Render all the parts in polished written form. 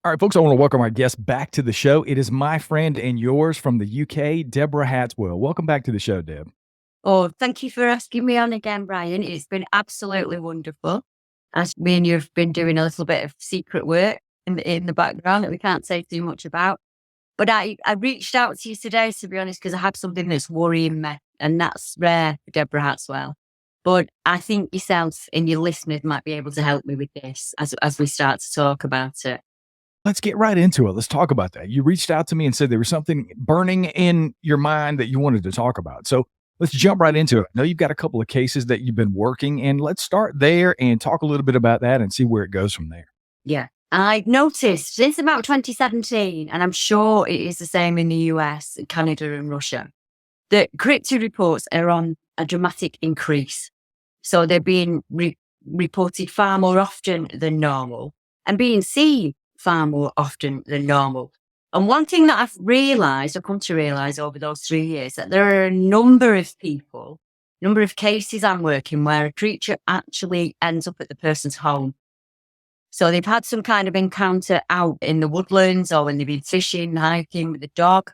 All right, folks, I want to welcome our guest back to the show. It is my friend and yours from the UK, Deborah Hatswell. Welcome back to the show, Deb. Oh, thank you for asking me on again, Brian. It's been absolutely wonderful. As me and you've been doing a little bit of secret work in the background that we can't say too much about. But I reached out to you today, to be honest, because I have something that's worrying me, and that's rare for Deborah Hatswell. But I think yourself and your listeners might be able to help me with this as we start to talk about it. Let's get right into it. Let's talk about that. You reached out to me and said there was something burning in your mind that you wanted to talk about. So let's jump right into it. I know you've got a couple of cases that you've been working, and let's start there and talk a little bit about that and see where it goes from there. Yeah. I've noticed since about 2017, and I'm sure it is the same in the US, Canada and Russia, that cryptid reports are on a dramatic increase. So they're being reported far more often than normal and being seen far more often than normal. And one thing that I've come to realize over those 3 years, that there are a number of cases I'm working where a creature actually ends up at the person's home. So they've had some kind of encounter out in the woodlands or when they've been fishing, hiking with the dog.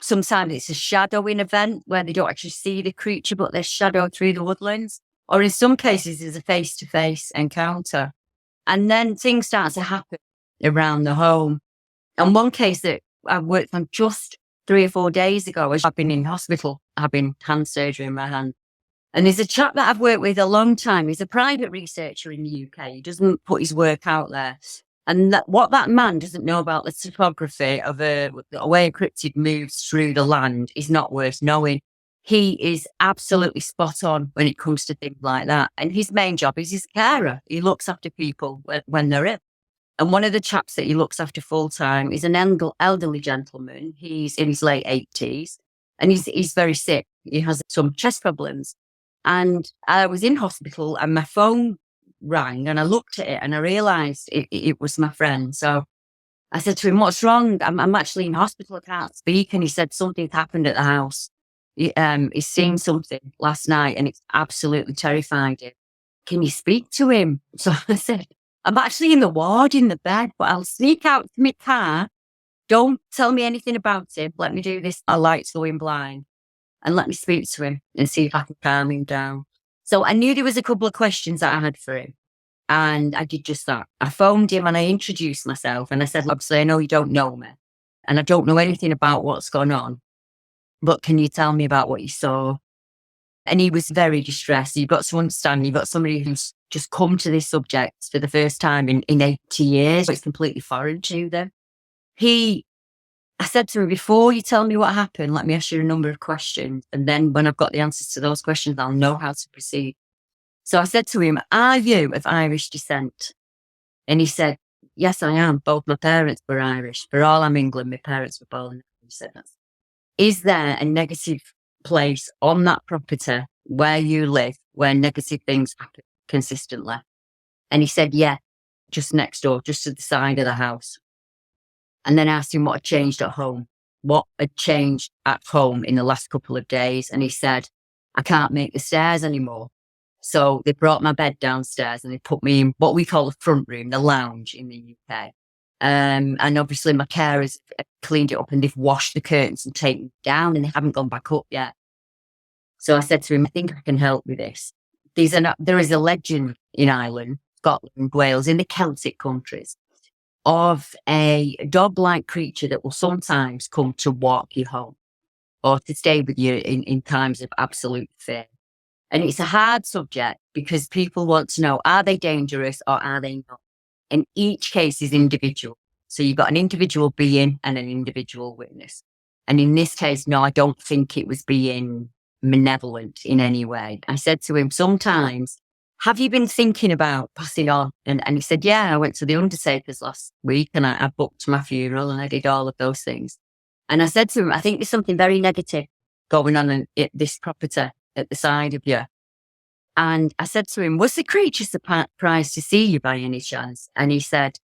Sometimes it's a shadowing event where they don't actually see the creature, but they're shadowed through the woodlands. Or in some cases, there's a face-to-face encounter. And then things start to happen around the home. And one case that I worked on just 3 or 4 days ago, I've been in hospital, having hand surgery in my hand. And there's a chap that I've worked with a long time. He's a private researcher in the UK. He doesn't put his work out there. And what that man doesn't know about the topography of the way a cryptid moves through the land is not worth knowing. He is absolutely spot on when it comes to things like that. And his main job is he's a carer. He looks after people when they're ill. And one of the chaps that he looks after full time is an elderly gentleman. He's in his late 80s and he's very sick. He has some chest problems. And I was in hospital and my phone rang and I looked at it and I realized it was my friend. So I said to him, "What's wrong? I'm actually in hospital. I can't speak." And he said, "Something's happened at the house. He's seen something last night and it's absolutely terrified him. Can you speak to him?" So I said, "I'm actually in the ward in the bed, but I'll sneak out to my car. Don't tell me anything about him. Let me do this. I like going blind and let me speak to him and see if I can calm him down." So I knew there was a couple of questions that I had for him. And I did just that. I phoned him and I introduced myself and I said, "Obviously, I know you don't know me and I don't know anything about what's gone on, but can you tell me about what you saw?" And he was very distressed. You've got to understand, you've got somebody who's just come to this subject for the first time in 80 years. So it's completely foreign to them. I said to him, "Before you tell me what happened, let me ask you a number of questions. And then when I've got the answers to those questions, I'll know how to proceed." So I said to him, "Are you of Irish descent?" And he said, "Yes, I am. Both my parents were Irish. For all I'm England, my parents were born in Ireland." He said, "Is there a negative place on that property where you live where negative things happen consistently?" And he said, "Yeah, just next door, just to the side of the house." And then I asked him what had changed at home. What had changed at home in the last couple of days? And he said, "I can't make the stairs anymore. So they brought my bed downstairs and they put me in what we call the front room, the lounge in the UK. And obviously my carers cleaned it up and they've washed the curtains and taken it down and they haven't gone back up yet." So I said to him, "I think I can help with this. There is a legend in Ireland, Scotland, Wales, in the Celtic countries, of a dog-like creature that will sometimes come to walk you home or to stay with you in times of absolute fear. And it's a hard subject because people want to know, are they dangerous or are they not? And each case is individual. So you've got an individual being and an individual witness. And in this case, no, I don't think it was being malevolent in any way." I said to him, "Sometimes, have you been thinking about passing on?" And he said, "Yeah, I went to the undertakers last week and I booked my funeral and I did all of those things." And I said to him, "I think there's something very negative going on at this property at the side of you." And I said to him, "Was the creature surprised to see you by any chance?" And he said,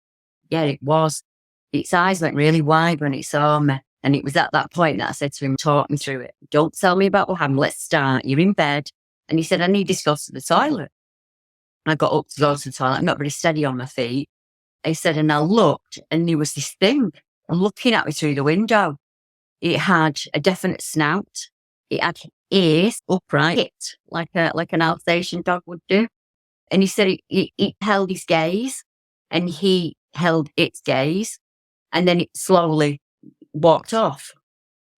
"Yeah, it was. Its eyes went really wide when it saw me." And it was at that point that I said to him, "Talk me through it. Don't tell me about what happened. Let's start. You're in bed." And he said, "I need to go to the toilet." I got up to go to the toilet. I'm not very steady on my feet. He said, and I looked and there was this thing looking at me through the window. It had a definite snout. It had ears upright, like an Alsatian dog would do. And he said it held his gaze and he held its gaze and then it slowly walked off.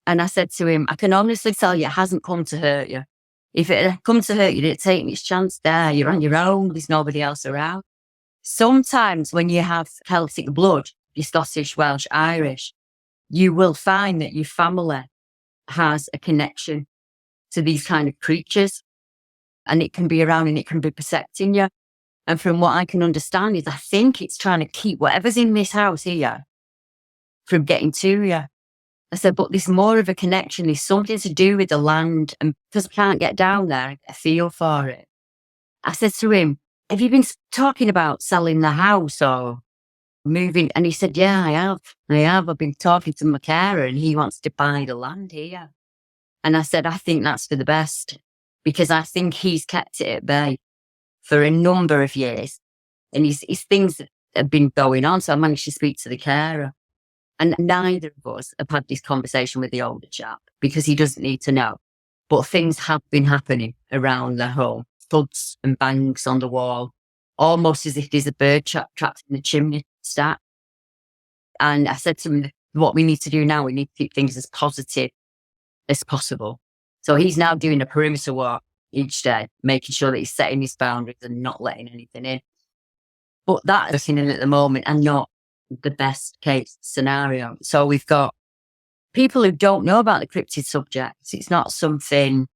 And I said to him, I can honestly tell you, it hasn't come to hurt you. If it had come to hurt you, it'd taken its chance there. You're on your own. There's nobody else around. Sometimes when you have Celtic blood, you're Scottish, Welsh, Irish, you will find that your family has a connection to these kind of creatures, and it can be around and it can be protecting you. And from what I can understand is I think it's trying to keep whatever's in this house here from getting to you. I said, but there's more of a connection. There's something to do with the land, and because I can't get down there, I get a feel for it. I said to him, have you been talking about selling the house or moving? And he said, yeah, I have. I've been talking to my carer and he wants to buy the land here. And I said, I think that's for the best, because I think he's kept it at bay for a number of years. And his things have been going on. So I managed to speak to the carer. And neither of us have had this conversation with the older chap because he doesn't need to know. But things have been happening around the home. Thuds and bangs on the wall, almost as if there's a bird trapped in the chimney stack. And I said to him, what we need to do now, we need to keep things as positive as possible. So he's now doing a perimeter walk each day, making sure that he's setting his boundaries and not letting anything in. But that is in at the moment and not the best case scenario. So we've got people who don't know about the cryptid subjects. It's not something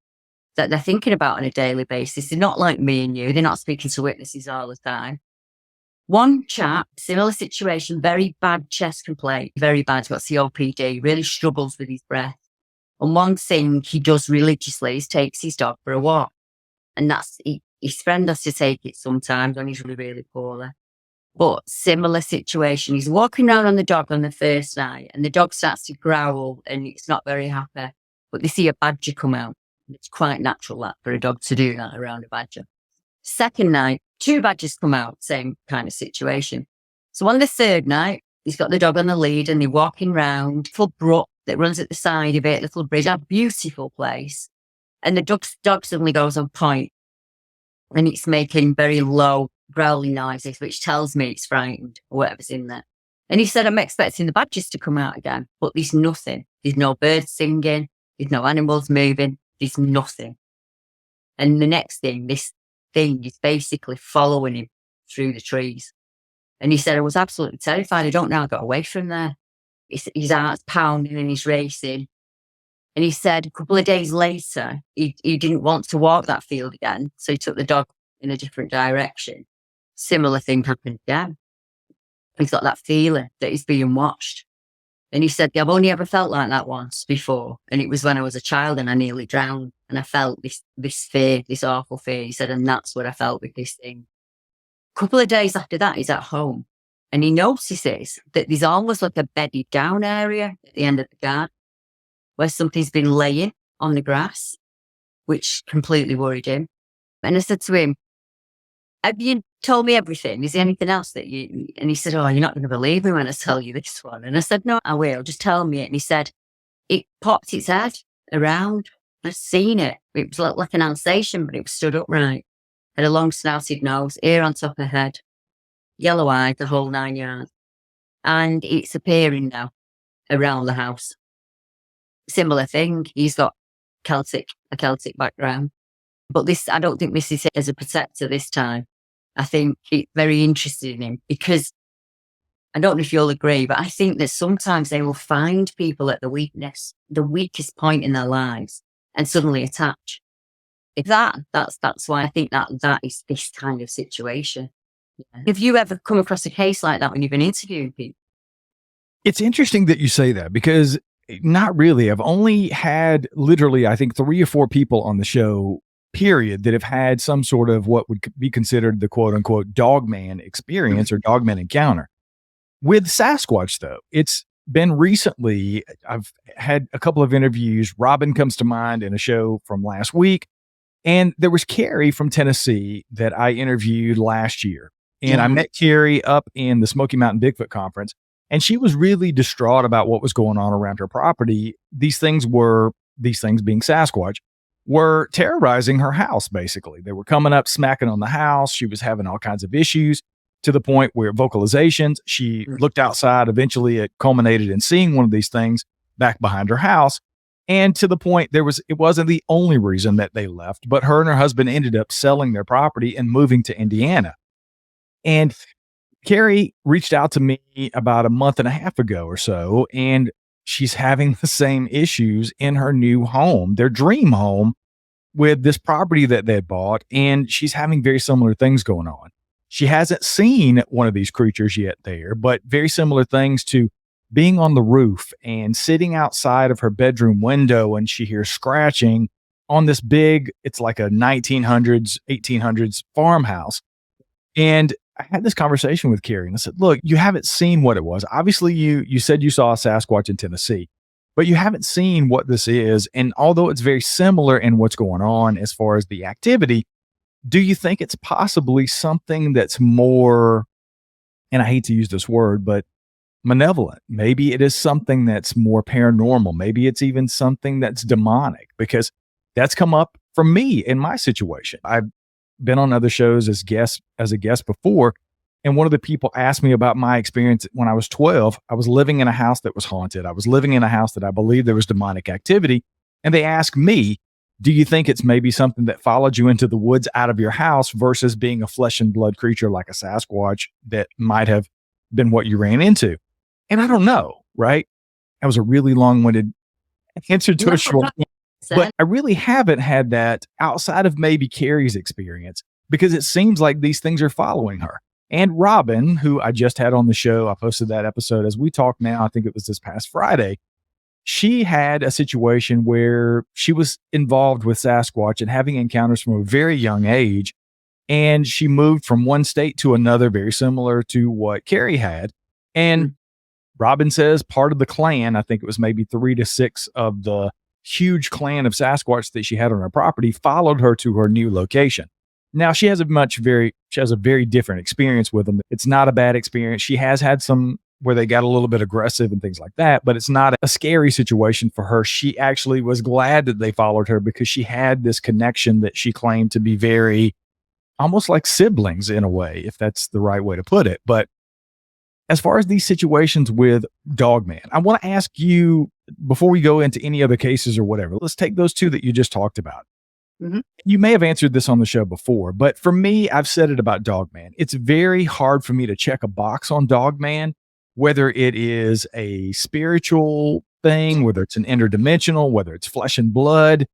that they're thinking about on a daily basis. They're not like me and you. They're not speaking to witnesses all the time. One chap, similar situation, very bad chest complaint, very bad. He's got COPD, really struggles with his breath. And one thing he does religiously is takes his dog for a walk. And that's, his friend has to take it sometimes when he's really, really poorly. But similar situation, he's walking around on the dog on the first night and the dog starts to growl and it's not very happy. But they see a badger come out. It's quite natural that for a dog to do that around a badger. Second night, 2 badgers come out, same kind of situation. So on the third night, he's got the dog on the lead and they're walking round, little brook that runs at the side of it, little bridge, a beautiful place. And the dog suddenly goes on point and it's making very low growling noises, which tells me it's frightened or whatever's in there. And he said, I'm expecting the badgers to come out again, but there's nothing. There's no birds singing. There's no animals moving. There's nothing. And the next thing, this thing is basically following him through the trees. And he said, I was absolutely terrified. I don't know how I got away from there. His heart's pounding and he's racing. And he said a couple of days later, he didn't want to walk that field again. So he took the dog in a different direction. Similar thing happened again. He's got that feeling that he's being watched. And he said, I've only ever felt like that once before. And it was when I was a child and I nearly drowned. And I felt this fear, this awful fear. He said, and that's what I felt with this thing. A couple of days after that, he's at home. And he notices that there's almost like a bedded down area at the end of the garden where something's been laying on the grass, which completely worried him. And I said to him, have you told me everything? Is there anything else that you... And he said, oh, you're not going to believe me when I tell you this one. And I said, no, I will. Just tell me it. And he said, it popped its head around. I've seen it. It was like an Alsatian, but it was stood upright. Had a long snouted nose, ear on top of head, yellow eyed, the whole 9 yards. And it's appearing now around the house. Similar thing. He's got a Celtic background. But this, I don't think this is as a protector this time. I think it's very interesting in him because I don't know if you'll agree, but I think that sometimes they will find people at the weakest point in their lives and suddenly attach. If that's why I think that is this kind of situation. Yeah. Have you ever come across a case like that when you've been interviewing people? It's interesting that you say that because not really. I've only had literally, I think 3 or 4 people on the show period that have had some sort of what would be considered the quote unquote Dogman experience or Dogman encounter. With Sasquatch though, it's been recently, I've had a couple of interviews. Robin comes to mind in a show from last week. And there was Carrie from Tennessee that I interviewed last year. And I met Carrie up in the Smoky Mountain Bigfoot conference, and she was really distraught about what was going on around her property. These things being Sasquatch, were terrorizing her house, basically. They were coming up, smacking on the house. She was having all kinds of issues to the point where vocalizations, she looked outside. Eventually, it culminated in seeing one of these things back behind her house. And to the point it wasn't the only reason that they left, but her and her husband ended up selling their property and moving to Indiana. And Carrie reached out to me about a month and a half ago or so, and she's having the same issues in her new home, their dream home, with this property that they bought. And she's having very similar things going on. She hasn't seen one of these creatures yet there, but very similar things to being on the roof and sitting outside of her bedroom window, and she hears scratching on this it's like a 1900s, 1800s farmhouse. And I had this conversation with Carrie, and I said, look, you haven't seen what it was. Obviously, you said you saw a Sasquatch in Tennessee, but you haven't seen what this is. And although it's very similar in what's going on as far as the activity, do you think it's possibly something that's more, and I hate to use this word, but malevolent? Maybe it is something that's more paranormal. Maybe it's even something that's demonic, because that's come up for me in my situation. I've been on other shows as a guest before, and one of the people asked me about my experience when I was 12. I was living in a house that was haunted. I was living in a house that I believed there was demonic activity, and they asked me, do you think it's maybe something that followed you into the woods out of your house versus being a flesh and blood creature like a Sasquatch that might have been what you ran into? And I don't know, right? That was a really long-winded answer to a short one. But I really haven't had that outside of maybe Carrie's experience, because it seems like these things are following her. And Robin, who I just had on the show, I posted that episode as we talk now, I think it was this past Friday. She had a situation where she was involved with Sasquatch and having encounters from a very young age. And she moved from one state to another, very similar to what Carrie had. And Robin says part of the clan, I think it was maybe 3 to 6 of the huge clan of Sasquatch that she had on her property, followed her to her new location. Now, she has a very different experience with them. It's not a bad experience. She has had some where they got a little bit aggressive and things like that, but it's not a scary situation for her. She actually was glad that they followed her, because she had this connection that she claimed to be very, almost like siblings in a way, if that's the right way to put it. But as far as these situations with Dogman, I want to ask you, before we go into any other cases or whatever, let's take those two that you just talked about. Mm-hmm. You may have answered this on the show before, but for me, I've said it about Dogman. It's very hard for me to check a box on Dogman, whether it is a spiritual thing, whether it's an interdimensional, whether it's flesh and blood.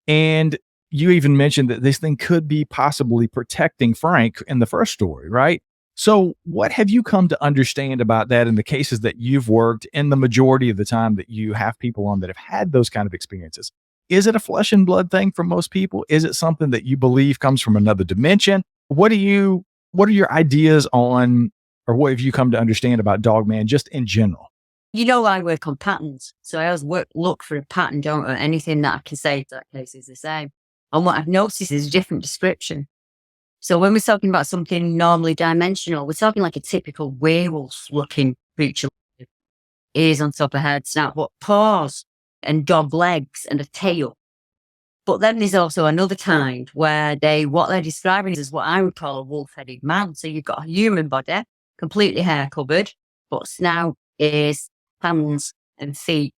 And you even mentioned that this thing could be possibly protecting Frank in the first story, right? So what have you come to understand about that in the cases that you've worked, in the majority of the time that you have people on that have had those kind of experiences? Is it a flesh and blood thing for most people? Is it something that you believe comes from another dimension? What are your ideas on, or what have you come to understand about Dogman just in general? I work on patterns. So I always look for a pattern, don't I? Anything that I can say to that case is the same. And what I've noticed is a different description. So when we're talking about something normally dimensional, we're talking like a typical werewolf-looking creature. Ears on top of head, snout, but paws and dog legs and a tail. But then there's also another kind where what they're describing is what I would call a wolf-headed man. So you've got a human body, completely hair covered, but snout, ears, hands and feet.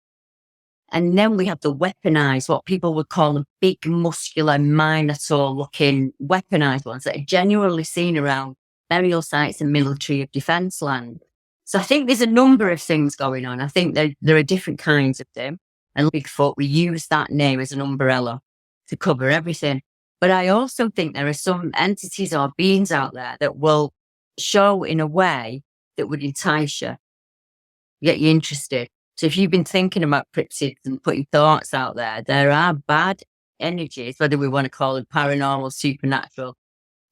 And then we have the weaponized, what people would call the big, muscular, Minotaur-looking weaponized ones that are genuinely seen around burial sites and military of defense land. So I think there's a number of things going on. I think there are different kinds of them. And Bigfoot, we use that name as an umbrella to cover everything. But I also think there are some entities or beings out there that will show in a way that would entice you, get you interested. So if you've been thinking about cryptids and putting thoughts out there are bad energies, whether we want to call it paranormal, supernatural,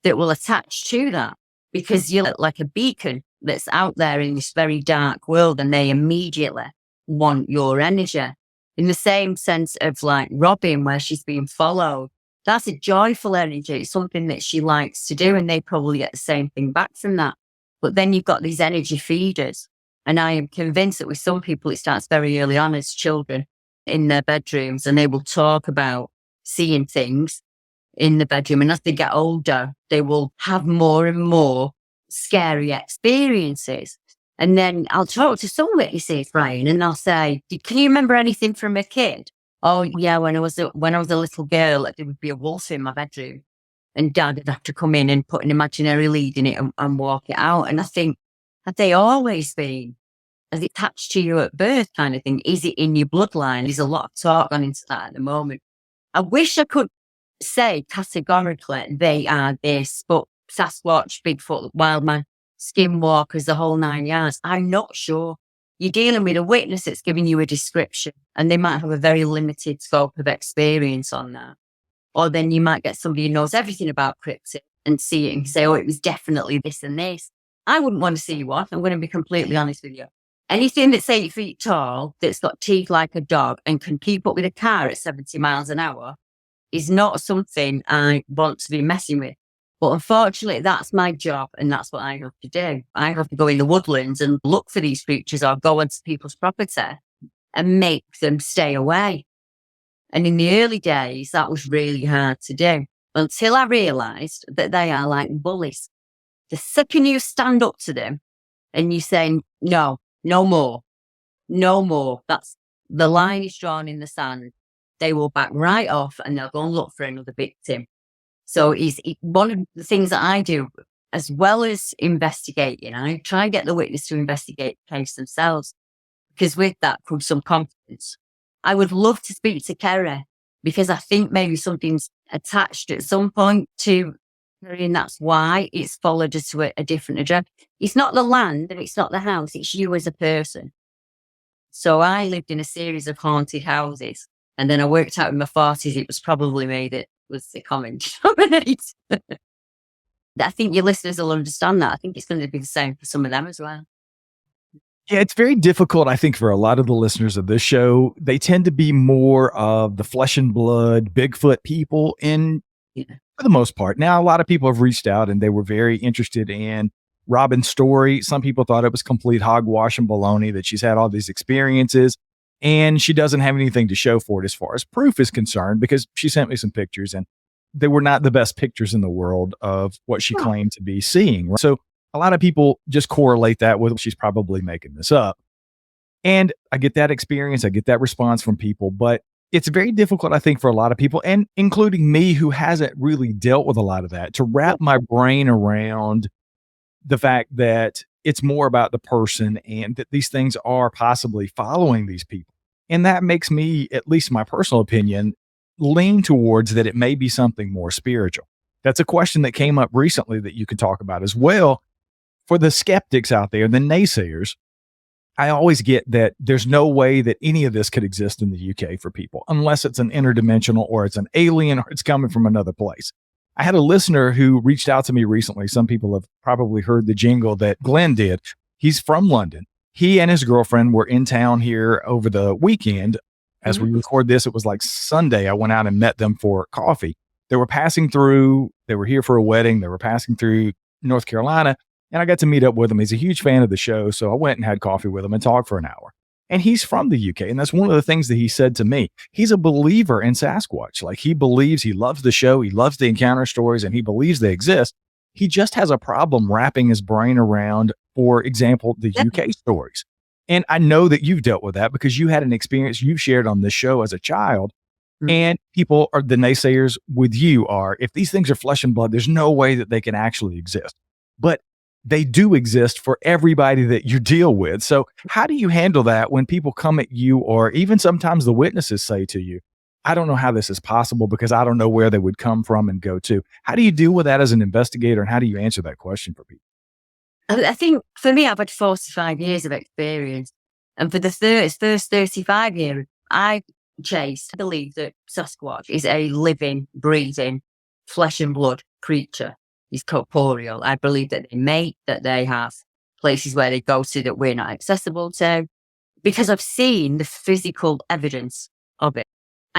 that will attach to that, because you're like a beacon that's out there in this very dark world, and they immediately want your energy. In the same sense of like Robin, where she's being followed, That's a joyful energy. It's something that she likes to do, and they probably get the same thing back from that. But then you've got these energy feeders. And I am convinced that with some people, it starts very early on as children in their bedrooms, and they will talk about seeing things in the bedroom. And as they get older, they will have more and more scary experiences. And then I'll talk to some witnesses, Brian, and I'll say, can you remember anything from a kid? Oh yeah, when I was a little girl, there would be a wolf in my bedroom, and Dad would have to come in and put an imaginary lead in it and walk it out. And I think, have they always been? As it attached to you at birth kind of thing? Is it in your bloodline? There's a lot of talk on into that at the moment. I wish I could say categorically they are this, but Sasquatch, Bigfoot, Wildman, skinwalkers, the whole 9 yards, I'm not sure. You're dealing with a witness that's giving you a description, and they might have a very limited scope of experience on that. Or then you might get somebody who knows everything about cryptid and see it and say, oh, it was definitely this and this. I wouldn't want to see one. I'm going to be completely honest with you. Anything that's 8 feet tall, that's got teeth like a dog and can keep up with a car at 70 miles an hour is not something I want to be messing with. But unfortunately, that's my job, and that's what I have to do. I have to go in the woodlands and look for these creatures, or go onto people's property and make them stay away. And in the early days, that was really hard to do, until I realised that they are like bullies. The second you stand up to them and you say, no more, that's the line is drawn in the sand, they will back right off and they'll go and look for another victim. So it's one of the things that I do, as well as investigating. I try and get the witness to investigate the case themselves, because with that comes some confidence. I would love to speak to Kerry, because I think maybe something's attached at some point to Kerry, and that's why it's followed us to a different address. It's not the land and it's not the house, it's you as a person. So I lived in a series of haunted houses, and then I worked out in my 40s it was probably me that was the common denominator. I think your listeners will understand that. I think it's going to be the same for some of them as well. Yeah, it's very difficult, I think, for a lot of the listeners of this show. They tend to be more of the flesh and blood Bigfoot people for the most part. Now, a lot of people have reached out and they were very interested in Robin's story. Some people thought it was complete hogwash and baloney, that she's had all these experiences and she doesn't have anything to show for it as far as proof is concerned, because she sent me some pictures and they were not the best pictures in the world of what she claimed to be seeing. So a lot of people just correlate that with she's probably making this up. And I get that experience. I get that response from people, but it's very difficult, I think, for a lot of people, and including me, who hasn't really dealt with a lot of that, to wrap my brain around the fact that it's more about the person and that these things are possibly following these people. And that makes me, at least my personal opinion, lean towards that it may be something more spiritual. That's a question that came up recently that you could talk about as well. For the skeptics out there, the naysayers, I always get that there's no way that any of this could exist in the UK for people, unless it's an interdimensional or it's an alien or it's coming from another place. I had a listener who reached out to me recently. Some people have probably heard the jingle that Glenn did. He's from London. He and his girlfriend were in town here over the weekend. As we record this, it was like Sunday. I went out and met them for coffee. They were passing through, they were here for a wedding. They were passing through North Carolina, and I got to meet up with him. He's a huge fan of the show. So I went and had coffee with him and talked for an hour. And he's from the UK. And that's one of the things that he said to me. He's a believer in Sasquatch. Like, he believes, he loves the show. He loves the encounter stories and he believes they exist. He just has a problem wrapping his brain around, for example, the UK stories. And I know that you've dealt with that because you had an experience you've shared on this show as a child. And people are, the naysayers with you are, if these things are flesh and blood, there's no way that they can actually exist. But they do exist for everybody that you deal with. So how do you handle that when people come at you, or even sometimes the witnesses say to you, I don't know how this is possible because I don't know where they would come from and go to? How do you deal with that as an investigator, and how do you answer that question for people? I think for me, I've had 45 years of experience. And for the first 35 years, I believe that Sasquatch is a living, breathing, flesh and blood creature. He's corporeal. I believe that they mate, that they have places where they go to that we're not accessible to, because I've seen the physical evidence of it.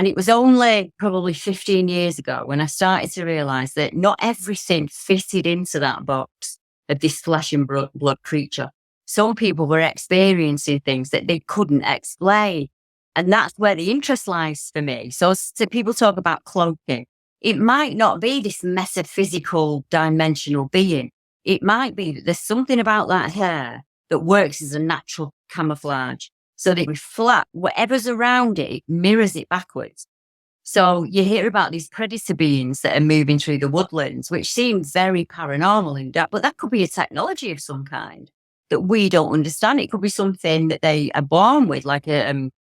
And it was only probably 15 years ago when I started to realize that not everything fitted into that box of this flesh and blood creature. Some people were experiencing things that they couldn't explain. And that's where the interest lies for me. So people talk about cloaking. It might not be this metaphysical dimensional being. It might be that there's something about that hair that works as a natural camouflage. So that it reflects whatever's around it, it mirrors it backwards. So you hear about these predator beings that are moving through the woodlands, which seem very paranormal in that, but that could be a technology of some kind that we don't understand. It could be something that they are born with, like an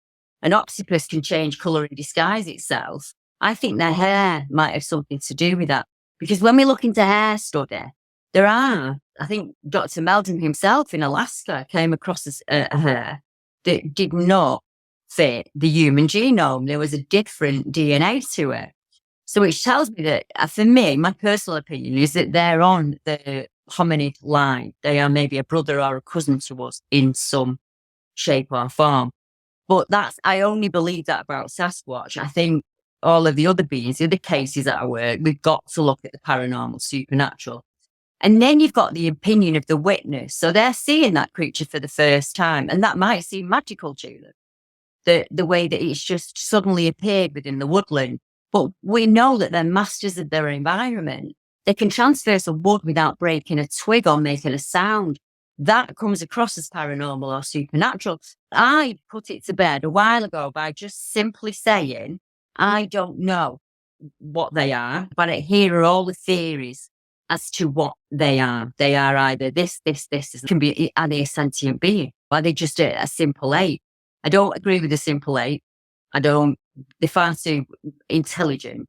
octopus can change colour and disguise itself. I think their hair might have something to do with that. Because when we look into hair study, I think Dr. Meldrum himself in Alaska came across a hair that did not fit the human genome. There was a different DNA to it. So which tells me that, for me, my personal opinion is that they're on the hominid line. They are maybe a brother or a cousin to us in some shape or form. But I only believe that about Sasquatch. I think all of the other beings, the other cases that I work, we've got to look at the paranormal, supernatural. And then you've got the opinion of the witness. So they're seeing that creature for the first time, and that might seem magical to them, the way that it's just suddenly appeared within the woodland. But we know that they're masters of their environment. They can transfer some wood without breaking a twig or making a sound. That comes across as paranormal or supernatural. I put it to bed a while ago by just simply saying, I don't know what they are, but here are all the theories as to what they are. They are either this. Are they a sentient being? Are they just a simple ape? I don't agree with the simple ape. They're far too intelligent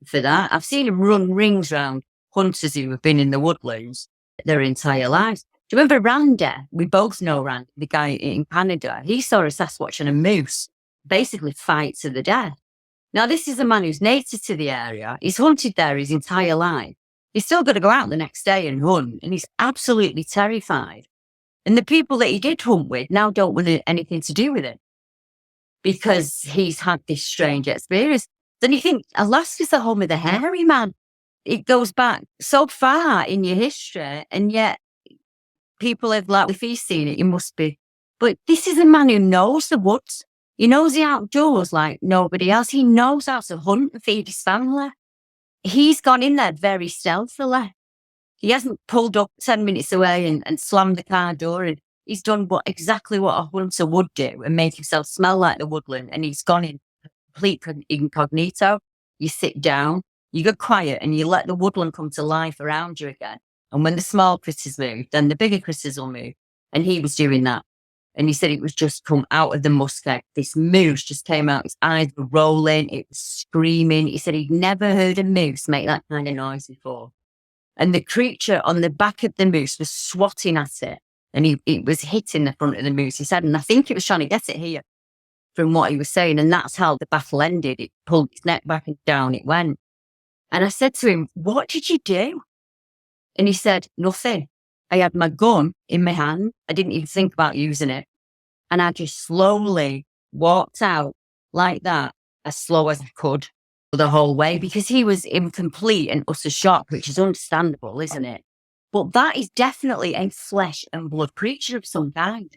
for that. I've seen them run rings around hunters who have been in the woodlands their entire lives. Do you remember Randy? We both know Randy, the guy in Canada. He saw a Sasquatch and a moose basically fight to the death. Now, this is a man who's native to the area. He's hunted there his entire life. He's still got to go out the next day and hunt, and he's absolutely terrified. And the people that he did hunt with now don't want anything to do with it because he's had this strange experience. Then you think, Alaska's the home of the hairy man. It goes back so far in your history, and yet people have like, if he's seen it, he must be. But this is a man who knows the woods. He knows the outdoors like nobody else. He knows how to hunt and feed his family. He's gone in there very stealthily. He hasn't pulled up 10 minutes away and slammed the car door. And he's done exactly what a hunter would do and make himself smell like the woodland. And he's gone in complete incognito. You sit down, you go quiet, and you let the woodland come to life around you again. And when the small critters move, then the bigger critters will move. And he was doing that. And he said it was just come out of the muskeg. This moose just came out. His eyes were rolling. It was screaming. He said he'd never heard a moose make that kind of noise before. And the creature on the back of the moose was swatting at it. And it was hitting the front of the moose. He said, and I think it was trying to get it here from what he was saying. And that's how the battle ended. It pulled its neck back and down it went. And I said to him, what did you do? And he said, nothing. I had my gun in my hand. I didn't even think about using it. And I just slowly walked out like that, as slow as I could the whole way, because he was in complete and utter shock, which is understandable, isn't it? But that is definitely a flesh and blood creature of some kind.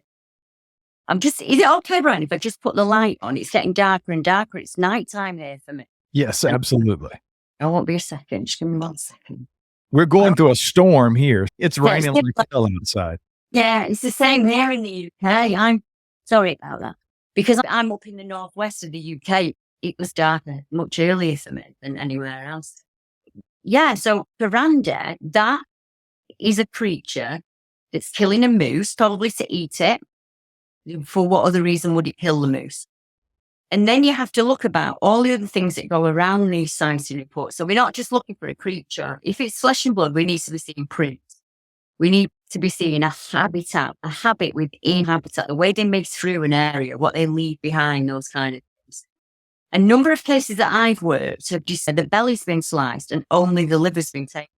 Is it okay, Brian, if I just put the light on? It's getting darker and darker. It's nighttime here for me. Yes, absolutely. I won't be a second. Just give me 1 second. We're going through a storm here. It's raining like hell outside. Yeah, it's the same here in the UK. I'm sorry about that. Because I'm up in the northwest of the UK, it was darker much earlier for me than anywhere else. Yeah, so for Randy, that is a creature that's killing a moose, probably to eat it. For what other reason would it kill the moose? And then you have to look about all the other things that go around these science reports. So we're not just looking for a creature. If it's flesh and blood, we need to be seeing prints. We need to be seeing a habit within habitat, the way they move through an area, what they leave behind, those kind of things. A number of cases that I've worked have just said the belly's been sliced and only the liver's been taken.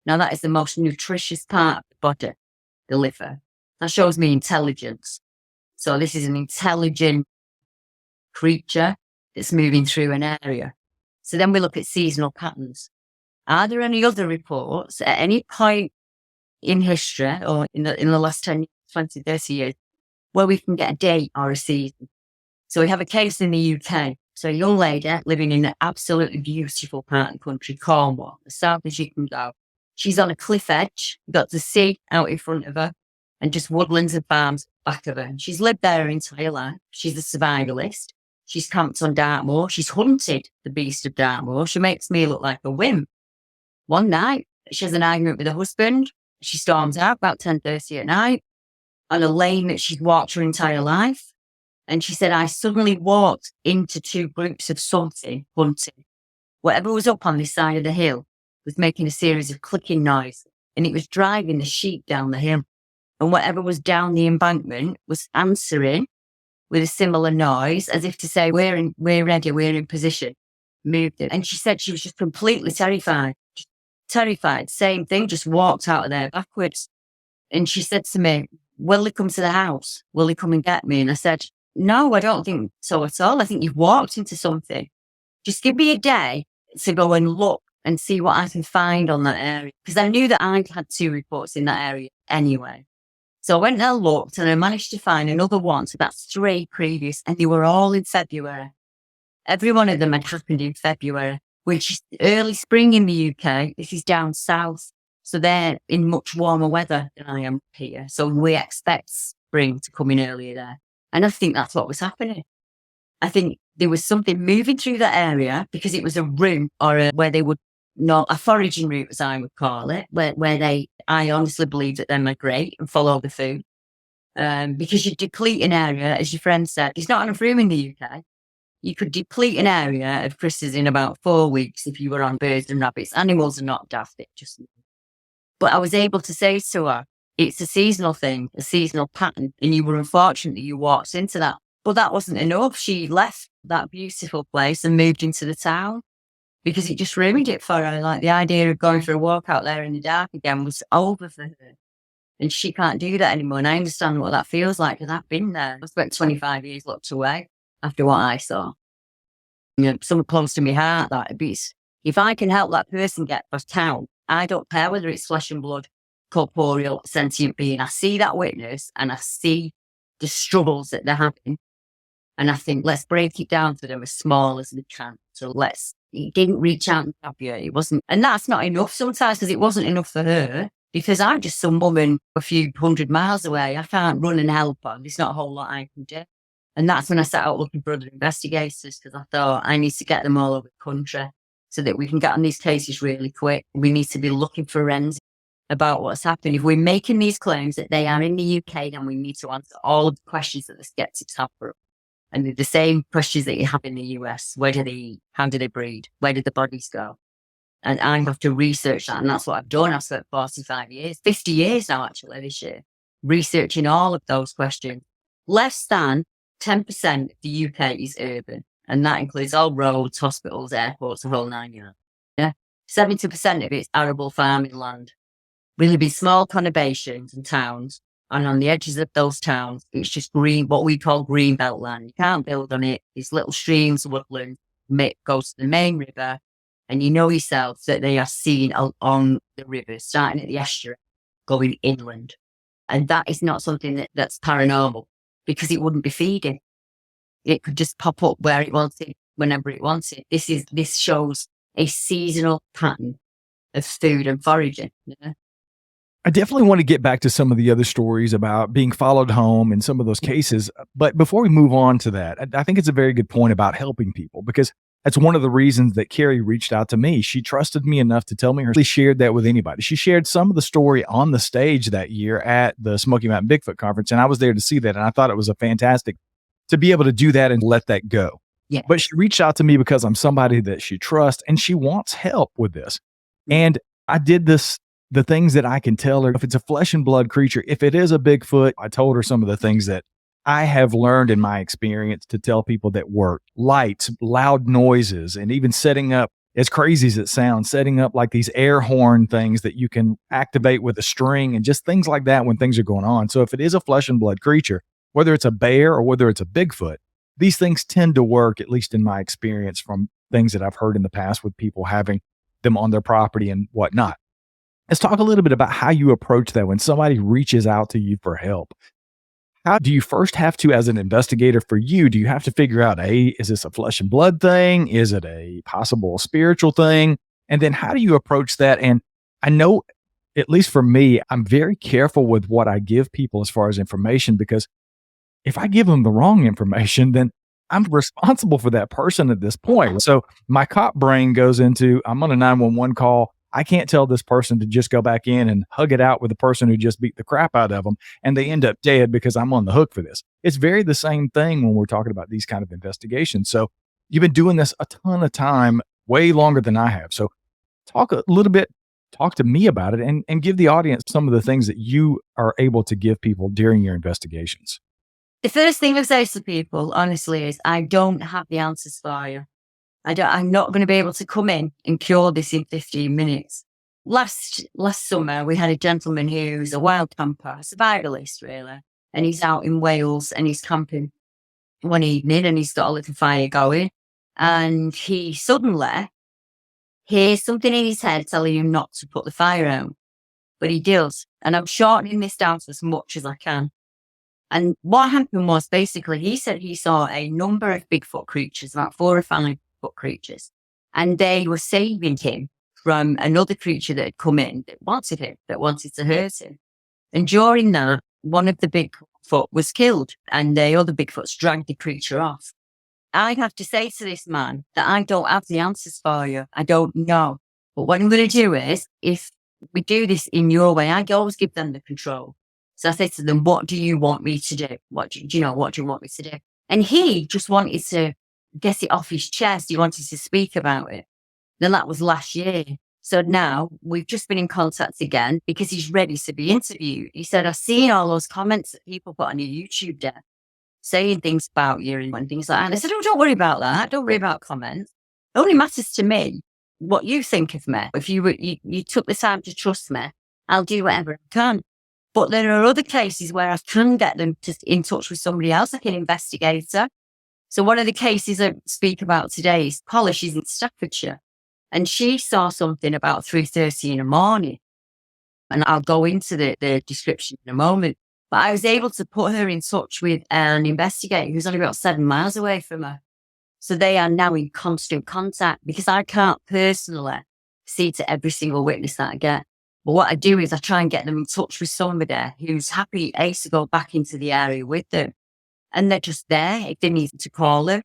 Now that is the most nutritious part of the body, the liver. That shows me intelligence. So this is an intelligent creature that's moving through an area. So then we look at seasonal patterns. Are there any other reports at any point in history or in the last 10, 20, 30 years where we can get a date or a season? So we have a case in the UK. So a young lady living in an absolutely beautiful part of the country, Cornwall, as south as you can go. She's on a cliff edge, got the sea out in front of her and just woodlands and farms back of her. And she's lived there her entire life. She's a survivalist. She's camped on Dartmoor. She's hunted the beast of Dartmoor. She makes me look like a wimp. One night, she has an argument with her husband. She storms out about 10:30 at night on a lane that she's walked her entire life. And she said, I suddenly walked into two groups of something hunting. Whatever was up on this side of the hill was making a series of clicking noise, and it was driving the sheep down the hill. And whatever was down the embankment was answering with a similar noise, as if to say, we're ready, we're in position, moved it. And she said she was just completely terrified. Same thing, just walked out of there backwards. And she said to me, will they come to the house? Will they come and get me? And I said, no, I don't think so at all. I think you've walked into something. Just give me a day to go and look and see what I can find on that area. Because I knew that I'd had 2 reports in that area anyway. So I went there, looked, and I managed to find another one. So that's 3 previous, and they were all in February. Every one of them had happened in February, which is early spring in the UK. This is down south. So they're in much warmer weather than I am here. So we expect spring to come in earlier there. And I think that's what was happening. I think there was something moving through that area because it was a route or where they would not, a foraging route, as I would call it, I honestly believe that they migrate and follow the food. Because you deplete an area, as your friend said, there's not enough room in the UK. You could deplete an area of critters in about 4 weeks if you were on birds and rabbits. Animals are not daft, but I was able to say to her, it's a seasonal thing, a seasonal pattern, and you were unfortunate that you walked into that. But that wasn't enough. She left that beautiful place and moved into the town because it just ruined it for her. Like the idea of going for a walk out there in the dark again was over for her. And she can't do that anymore. And I understand what that feels like because I've been there. I spent 25 years locked away after what I saw. You know, something close to my heart, that beats. If I can help that person get to town, I don't care whether it's flesh and blood, corporeal, sentient being. I see that witness and I see the struggles that they're having. And I think, let's break it down for them as small as we can. So it didn't reach out and grab you. It wasn't, and that's not enough sometimes because it wasn't enough for her because I'm just some woman a few 100 miles away. I can't run and help her. There's not a whole lot I can do. And that's when I set out looking for other investigators because I thought I need to get them all over the country so that we can get on these cases really quick. We need to be looking forensic about what's happening. If we're making these claims that they are in the UK, then we need to answer all of the questions that the skeptics have for us. And they're the same questions that you have in the US. Where do they eat? How do they breed? Where did the bodies go? And I have to research that. And that's what I've done. I've spent 45 years, 50 years now, actually, this year, researching all of those questions. Less than 10% of the UK is urban. And that includes all roads, hospitals, airports, the whole 9 yards. Yeah. 70% of it's arable farming land. We live in small conurbations and towns. And on the edges of those towns, it's just green, what we call green belt land. You can't build on it. These little streams, woodland, goes to the main river. And you know yourself that they are seen on the river, starting at the estuary, going inland. And that is not something that's paranormal because it wouldn't be feeding. It could just pop up where it wanted, whenever it wanted. This shows a seasonal pattern of food and foraging. You know? I definitely want to get back to some of the other stories about being followed home and some of those cases. But before we move on to that, I think it's a very good point about helping people because that's one of the reasons that Carrie reached out to me. She trusted me enough to tell me she shared that with anybody. She shared some of the story on the stage that year at the Smoky Mountain Bigfoot Conference, and I was there to see that. And I thought it was a fantastic to be able to do that and let that go. Yeah. But she reached out to me because I'm somebody that she trusts and she wants help with this. And I did the things that I can tell her. If it's a flesh and blood creature, if it is a Bigfoot, I told her some of the things that I have learned in my experience to tell people that work. Lights, loud noises, and even setting up, as crazy as it sounds, setting up like these air horn things that you can activate with a string and just things like that when things are going on. So if it is a flesh and blood creature, whether it's a bear or whether it's a Bigfoot, these things tend to work, at least in my experience, from things that I've heard in the past with people having them on their property and whatnot. Let's talk a little bit about how you approach that when somebody reaches out to you for help. How do you first have to, as an investigator for you, do you have to figure out, is this a flesh and blood thing? Is it a possible spiritual thing? And then how do you approach that? And I know, at least for me, I'm very careful with what I give people as far as information, because if I give them the wrong information, then I'm responsible for that person at this point. So my cop brain goes into, I'm on a 911 call. I can't tell this person to just go back in and hug it out with the person who just beat the crap out of them and they end up dead because I'm on the hook for this. It's very the same thing when we're talking about these kind of investigations. So you've been doing this a ton of time, way longer than I have. So talk a little bit, talk to me about it, and give the audience some of the things that you are able to give people during your investigations. The first thing I say to people, honestly, is I don't have the answers for you. I'm not going to be able to come in and cure this in 15 minutes. Last summer, we had a gentleman who's a wild camper, a survivalist, really. And he's out in Wales and he's camping one evening and he's got a little fire going. And he suddenly hears something in his head telling him not to put the fire out. But he does. And I'm shortening this down to as much as I can. And what happened was, basically, he said he saw a number of Bigfoot creatures, about 4 or 5 Bigfoot creatures, and they were saving him from another creature that had come in that wanted him, that wanted to hurt him. And during that, one of the Bigfoot was killed, and the other Bigfoots dragged the creature off. I have to say to this man that I don't have the answers for you. I don't know. But what I'm going to do is, if we do this in your way, I always give them the control. So I said to them, what do you want me to do? What do you want me to do? And he just wanted to get it off his chest. He wanted to speak about it. Then that was last year. So now we've just been in contact again because he's ready to be interviewed. He said, I've seen all those comments that people put on your YouTube there saying things about you and things like that. And I said, oh, don't worry about that. Don't worry about comments. It only matters to me what you think of me. If you took the time to trust me, I'll do whatever I can. But there are other cases where I can get them in touch with somebody else, like an investigator. So one of the cases I speak about today is Paula. She's in Staffordshire, and she saw something about 3:30 in the morning. And I'll go into the description in a moment. But I was able to put her in touch with an investigator who's only about 7 miles away from her. So they are now in constant contact because I can't personally see to every single witness that I get. But what I do is I try and get them in touch with somebody who's happy to go back into the area with them. And they're just there if they need to call them.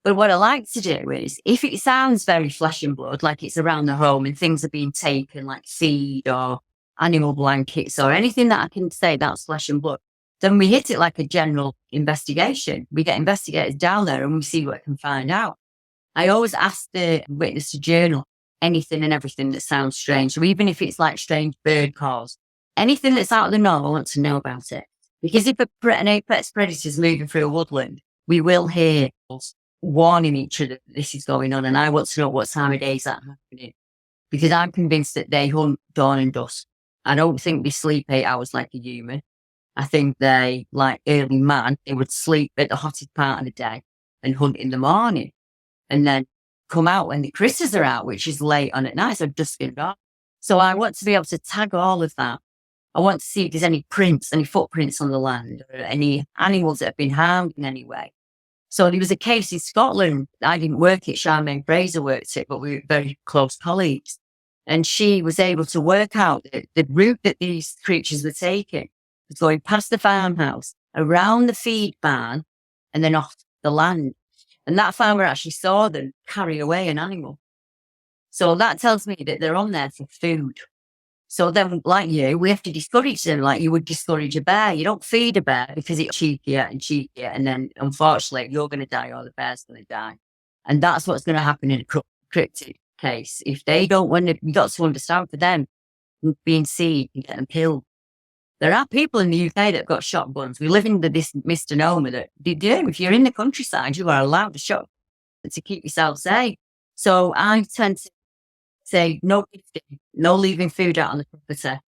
But what I like to do is, if it sounds very flesh and blood, like it's around the home and things are being taken, like feed or animal blankets or anything that I can say that's flesh and blood, then we hit it like a general investigation. We get investigators down there and we see what we can find out. I always ask the witness to journal anything and everything that sounds strange. So even if it's like strange bird calls, anything that's out of the norm, I want to know about it. Because if an apex predator is moving through a woodland, we will hear us warning each other that this is going on. And I want to know what time of day is that happening. Because I'm convinced that they hunt dawn and dusk. I don't think they sleep 8 hours like a human. I think they, like early man, they would sleep at the hottest part of the day and hunt in the morning. And then come out when the critters are out, which is late on at night, so dusk and dark. So I want to be able to tag all of that. I want to see if there's any prints, any footprints on the land, or any animals that have been harmed in any way. So there was a case in Scotland. I didn't work it. Charmaine Fraser worked it, but we were very close colleagues. And she was able to work out the route that these creatures were taking was going past the farmhouse, around the feed barn, and then off the land. And that farmer actually saw them carry away an animal. So that tells me that they're on there for food. So then, like you, we have to discourage them like you would discourage a bear. You don't feed a bear because it's cheekier and cheekier. And then, unfortunately, you're going to die or the bear's going to die. And that's what's going to happen in a cryptid case. If they don't want to, you've got to understand for them, being seen and getting killed. There are people in the UK that have got shotguns. We live in this misnomer that if you're in the countryside, you are allowed to shot to keep yourself safe. So I tend to say no gifting, no leaving food out on the property,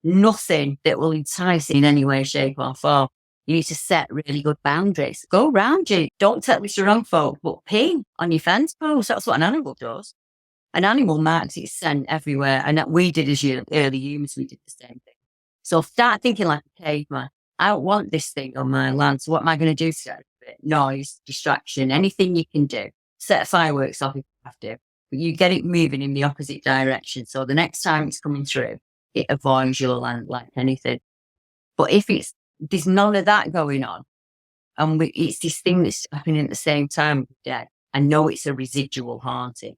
nothing that will entice in any way, shape or form. You need to set really good boundaries. Go round you. Don't take this to wrong folk, but pee on your fence post. That's what an animal does. An animal marks its scent everywhere. And that we did as early humans, we did the same thing. So start thinking like a caveman. I don't want this thing on my land. So what am I going to do to get rid of it? Noise, distraction, anything you can do. Set fireworks off if you have to. But you get it moving in the opposite direction. So the next time it's coming through, it avoids your land like anything. But if there's none of that going on, and it's this thing that's happening at the same time with dead, I know it's a residual haunting.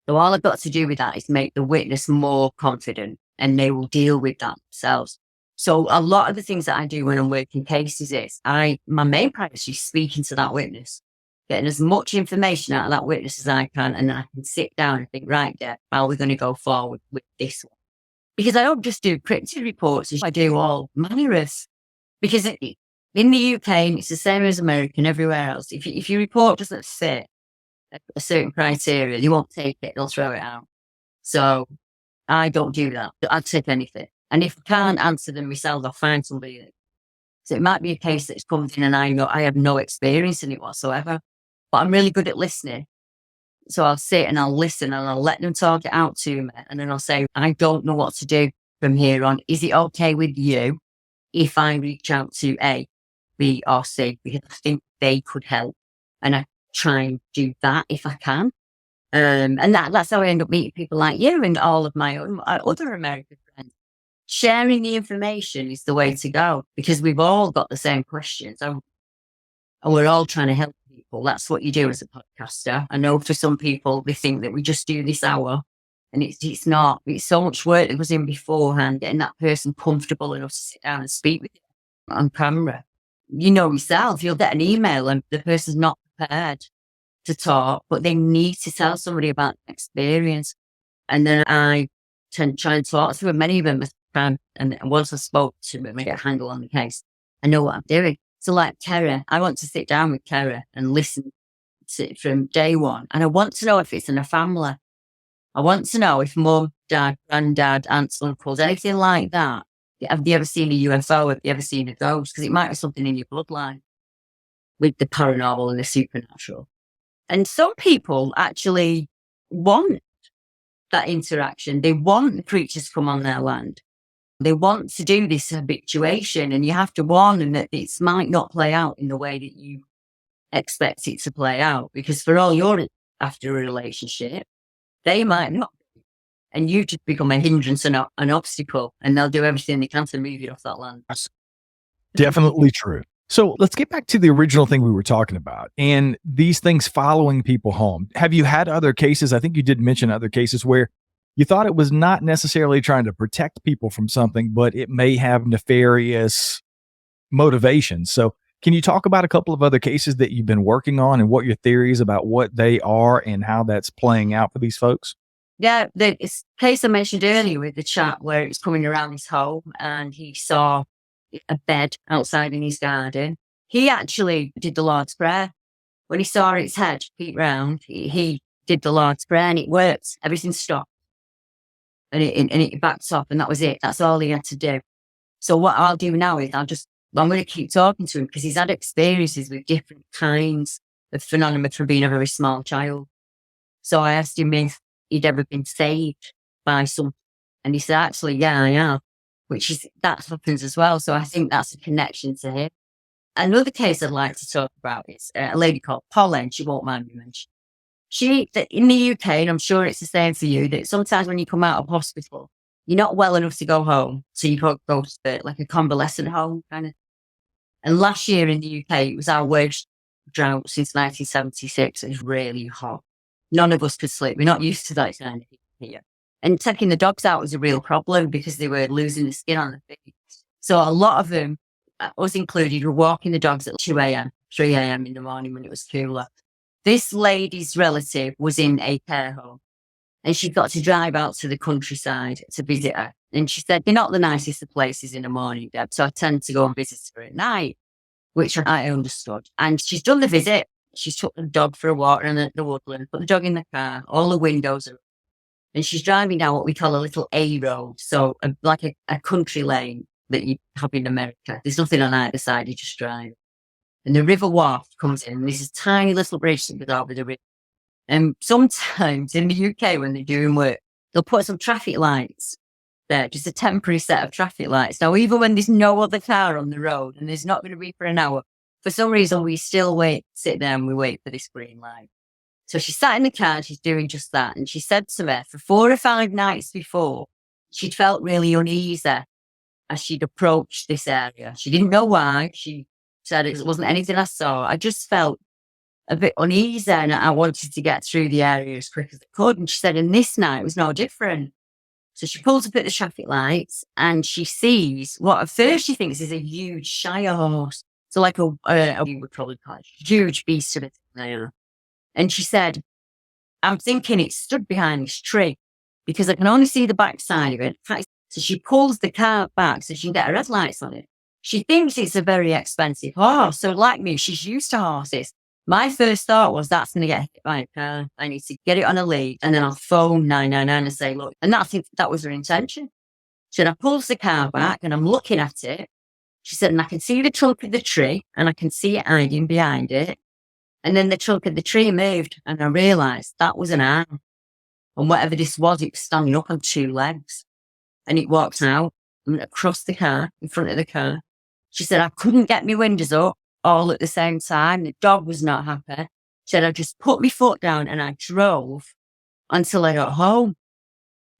So all I've got to do with that is make the witness more confident, and they will deal with that themselves. So a lot of the things that I do when I'm working cases is my main priority is speaking to that witness, getting as much information out of that witness as I can, and then I can sit down and think, right, Deb, how are we going to go forward with this one? Because I don't just do cryptid reports, I do all manner of, because in the UK, and it's the same as America and everywhere else, if your report doesn't fit a certain criteria, they won't take it, they'll throw it out. So I don't do that. I'd take anything. And if I can't answer them myself, I'll find somebody. So it might be a case that's comes in and I have no experience in it whatsoever, but I'm really good at listening. So I'll sit and I'll listen and I'll let them talk it out to me. And then I'll say, I don't know what to do from here on. Is it okay with you if I reach out to A, B, or C? Because I think they could help. And I try and do that if I can. And that's how I end up meeting people like you and all of my other American friends. Sharing the information is the way to go, because we've all got the same questions. And we're all trying to help people. That's what you do as a podcaster. I know for some people, they think that we just do this hour, and it's not. It's so much work that goes in beforehand, getting that person comfortable enough to sit down and speak with you on camera. You know yourself, you'll get an email and the person's not prepared to talk, but they need to tell somebody about the experience. And then I tend to try and talk to many of them. And once I spoke to them, I get a handle on the case. I know what I'm doing. So like Kara, I want to sit down with Kara and listen to it from day one. And I want to know if it's in a family. I want to know if mum, dad, granddad, aunts, uncles, anything like that. Have you ever seen a UFO? Have you ever seen a ghost? Because it might be something in your bloodline with the paranormal and the supernatural. And some people actually want that interaction. They want the creatures to come on their land. They want to do this habituation, and you have to warn them that it might not play out in the way that you expect it to play out, because for all you're after a relationship, they might not. And you just become a hindrance and an obstacle, and they'll do everything they can to move you off that land. That's definitely true. So let's get back to the original thing we were talking about, and these things following people home. Have you had other cases? I think you did mention other cases where you thought it was not necessarily trying to protect people from something, but it may have nefarious motivations. So can you talk about a couple of other cases that you've been working on and what your theories about what they are and how that's playing out for these folks? Yeah, the case I mentioned earlier with the chap where it was coming around his home and he saw a bed outside in his garden. He actually did the Lord's Prayer. When he saw its head peek round, he did the Lord's Prayer and it worked. Everything stopped. And it backed up, and that was it. That's all he had to do. So what I'll do now is I'm going to keep talking to him, because he's had experiences with different kinds of phenomena from being a very small child. So I asked him if he'd ever been saved by something. And he said, actually, yeah, I have, that happens as well. So I think that's a connection to him. Another case I'd like to talk about is a lady called Pauline. She won't mind me mentioning. In the UK, and I'm sure it's the same for you, that sometimes when you come out of hospital, you're not well enough to go home. So you go to like a convalescent home kind of. And last year in the UK, it was our worst drought since 1976. It was really hot. None of us could sleep. We're not used to that kind of heat here. And taking the dogs out was a real problem because they were losing the skin on their feet. So a lot of them, us included, were walking the dogs at 2 a.m., 3 a.m. in the morning when it was cooler. This lady's relative was in a care home, and she got to drive out to the countryside to visit her. And she said, they're not the nicest of places in the morning, Deb, so I tend to go and visit her at night, which I understood. And she's done the visit. She's took the dog for a walk in the woodland, put the dog in the car, all the windows are up. And she's driving down what we call a little A road, so like a country lane. that you have in America. There's nothing on either side, you just drive. And the river wharf comes in, and there's a tiny little bridge that goes over the river. And sometimes in the UK, when they're doing work, they'll put some traffic lights there, just a temporary set of traffic lights. Now, even when there's no other car on the road and there's not going to be for an hour, for some reason, we still sit there and we wait for this green light. So she sat in the car and she's doing just that. And she said to me, for 4 or 5 nights before, she'd felt really uneasy as she'd approached this area. She didn't know why. She said it wasn't anything I saw. I just felt a bit uneasy and I wanted to get through the area as quick as I could. And she said, and this night was no different. So she pulls up at the traffic lights and she sees what at first she thinks is a huge shire horse. So like you would probably call it a huge beast of it there. And she said, I'm thinking it stood behind this tree because I can only see the back side of it. So she pulls the car back so she can get her headlights on it. She thinks it's a very expensive horse. So like me, she's used to horses. My first thought was that's going to get hit by a car. I need to get it on a lead and then I'll phone 999 and say, look, and I think that was her intention. So I pulls the car back and I'm looking at it. She said, and I can see the trunk of the tree and I can see it hiding behind it. And then the trunk of the tree moved and I realised that was an arm. And whatever this was, it was standing up on 2 legs. And it walked out and across the car, in front of the car. She said, I couldn't get my windows up all at the same time. The dog was not happy. She said, I just put my foot down and I drove until I got home.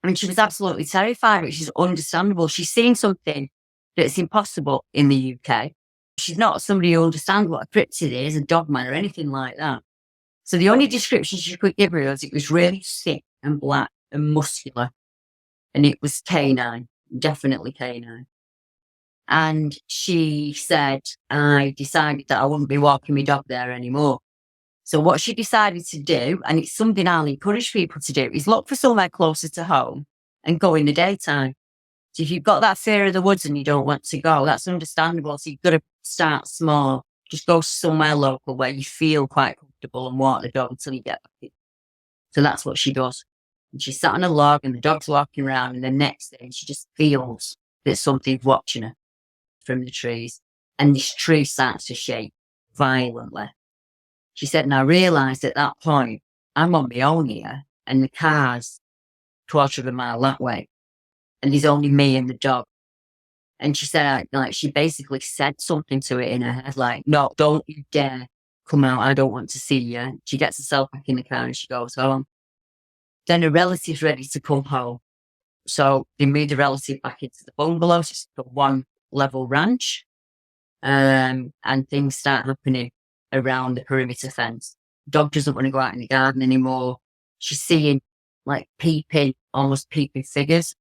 And she was absolutely terrified, which is understandable. She's seen something that's impossible in the UK. She's not somebody who understands what a cryptid is, a dogman or anything like that. So the only description she could give her was it was really thick and black and muscular. And it was canine, definitely canine. And she said, I decided that I wouldn't be walking my dog there anymore. So what she decided to do, and it's something I'll encourage people to do, is look for somewhere closer to home and go in the daytime. So if you've got that fear of the woods and you don't want to go, that's understandable. So you've got to start small. Just go somewhere local where you feel quite comfortable and walk the dog until you get back in. So that's what she does. And she sat on a log and the dog's walking around and the next thing she just feels that something's watching her from the trees. And this tree starts to shake violently. She said, and I realised at that point, I'm on my own here and the car's 1/4 of a mile that way. And there's only me and the dog. And she said, like, she basically said something to it in her head, like, no, don't you dare come out. I don't want to see you. She gets herself back in the car and she goes home. Then her relative's ready to come home. So they move the relative back into the bungalow. It's a 1-level ranch. And things start happening around the perimeter fence. Dog doesn't want to go out in the garden anymore. She's seeing like almost peeping figures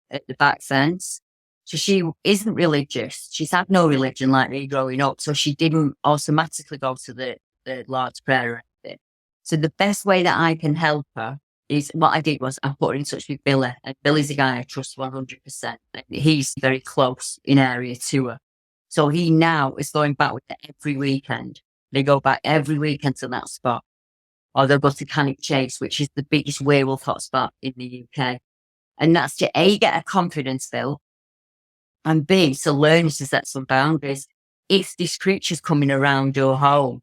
at the back fence. So she isn't religious. She's had no religion like me growing up. So she didn't automatically go to the Lord's Prayer or anything. So the best way that I can help her is what I did was I put her in touch with Billy. And Billy's a guy I trust 100%. He's very close in area to her. So he now is going back with her every weekend. They go back every weekend to that spot. Or they'll go to Cannock Chase, which is the biggest werewolf hotspot in the UK. And that's to A, get a confidence built, and B, to learn to set some boundaries. If this creature's coming around your home,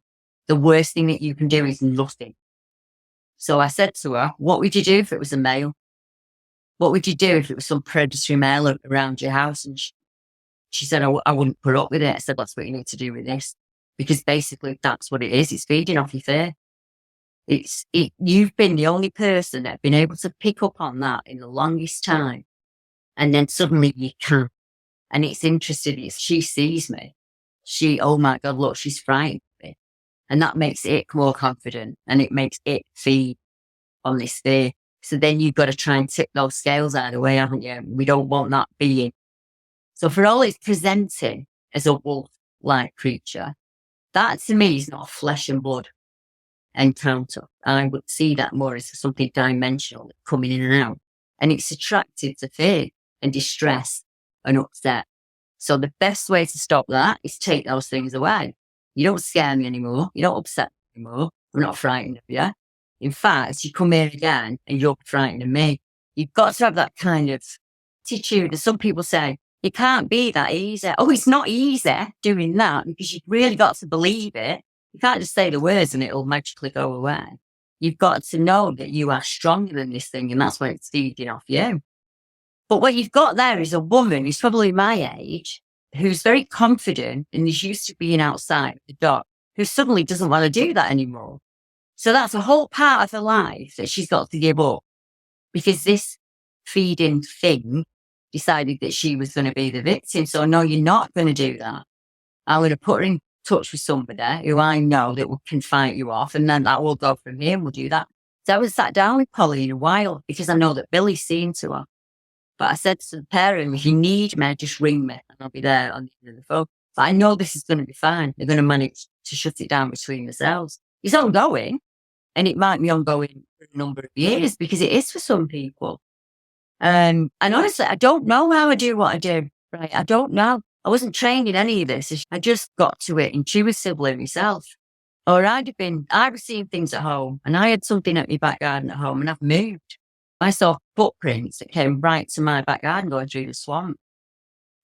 the worst thing that you can do is nothing. So I said to her, what would you do if it was a male? What would you do if it was some predatory male around your house? And she said, I wouldn't put up with it. I said, that's what you need to do with this. Because basically that's what it is. It's feeding off your fear. You've been the only person that's been able to pick up on that in the longest time. And then suddenly you can. And it's interesting. She sees me. Oh my God, look, she's frightened me. And that makes it more confident and it makes it feed on this fear. So then you've got to try and tip those scales out of the way, haven't you? We don't want that being. So for all it's presenting as a wolf-like creature, that to me is not a flesh and blood encounter. I would see that more as something dimensional coming in and out. And it's attracted to fear and distress and upset. So the best way to stop that is take those things away. You don't scare me anymore. You don't upset me anymore. I'm not frightened of you. In fact, you come here again and you're frightened of me. You've got to have that kind of attitude. As some people say, It can't be that easy. Oh, it's not easy doing that because you've really got to believe it. You can't just say the words and it'll magically go away. You've got to know that you are stronger than this thing, and that's why it's feeding off you. But what you've got there is a woman who's probably my age, who's very confident and is used to being outside with the dog, who suddenly doesn't want to do that anymore. So that's a whole part of her life that she's got to give up because this feeding thing decided that she was going to be the victim. So no, you're not going to do that. I'm going to put her in touch with somebody who I know that can fight you off, and then that will go from here. We'll do that. So I was sat down with Polly in a while because I know that Billy's seen to her. But I said to the parent, if you need me, just ring me and I'll be there on the end of the phone. But I know this is going to be fine. They're going to manage to shut it down between themselves. It's ongoing, and it might be ongoing for a number of years because it is for some people. And honestly, I don't know how I do what I do. Right? I don't know. I wasn't trained in any of this. I just got to it intuitively myself. Or I was seeing things at home, and I had something at my back garden at home, and I've moved. I saw footprints that came right to my back garden going through the swamp.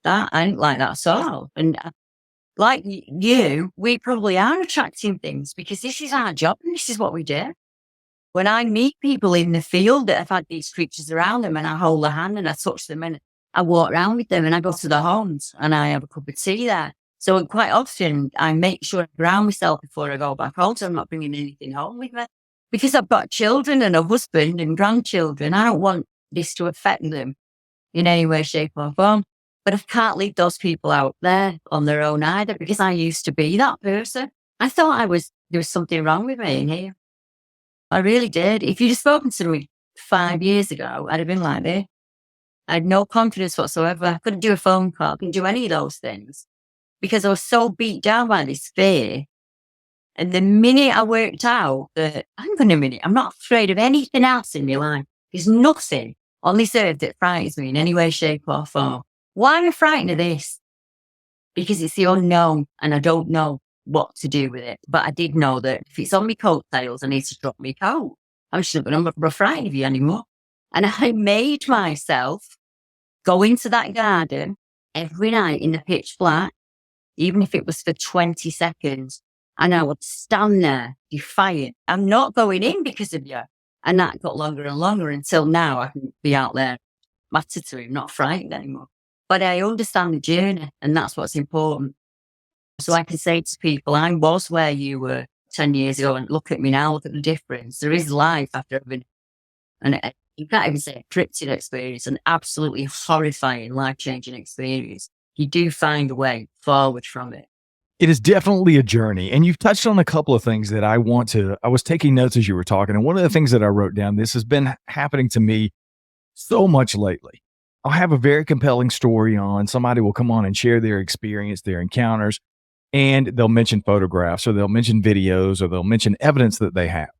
I didn't like that at all. And like you, we probably are attracting things because this is our job and this is what we do. When I meet people in the field that have had these creatures around them and I hold their hand and I touch them and I walk around with them and I go to their homes and I have a cup of tea there. So quite often I make sure I ground myself before I go back home so I'm not bringing anything home with me. Because I've got children and a husband and grandchildren, I don't want this to affect them in any way, shape or form. But I can't leave those people out there on their own either because I used to be that person. I thought there was something wrong with me in here. I really did. If you'd spoken to me 5 years ago, I'd have been like this. I had no confidence whatsoever. I couldn't do a phone call. I couldn't do any of those things because I was so beat down by this fear. And the minute I worked out that, hang on a minute, I'm not afraid of anything else in my life. There's nothing on this earth that frightens me in any way, shape or form. Why am I frightened of this? Because it's the unknown and I don't know what to do with it. But I did know that if it's on my coattails, I need to drop my coat. I'm just not going to be frightened of you anymore. And I made myself go into that garden every night in the pitch black, even if it was for 20 seconds. And I would stand there defiant. I'm not going in because of you. And that got longer and longer until now I can be out there, matter to him, not frightened anymore. But I understand the journey and that's what's important. So I can say to people, I was where you were 10 years ago and look at me now, look at the difference. There is life after having, and you can't even say a cryptid experience, an absolutely horrifying, life-changing experience. You do find a way forward from it. It is definitely a journey. And you've touched on a couple of things that I was taking notes as you were talking. And one of the things that I wrote down, this has been happening to me so much lately. I'll have a very compelling story on, somebody will come on and share their experience, their encounters, and they'll mention photographs or they'll mention videos or they'll mention evidence that they have.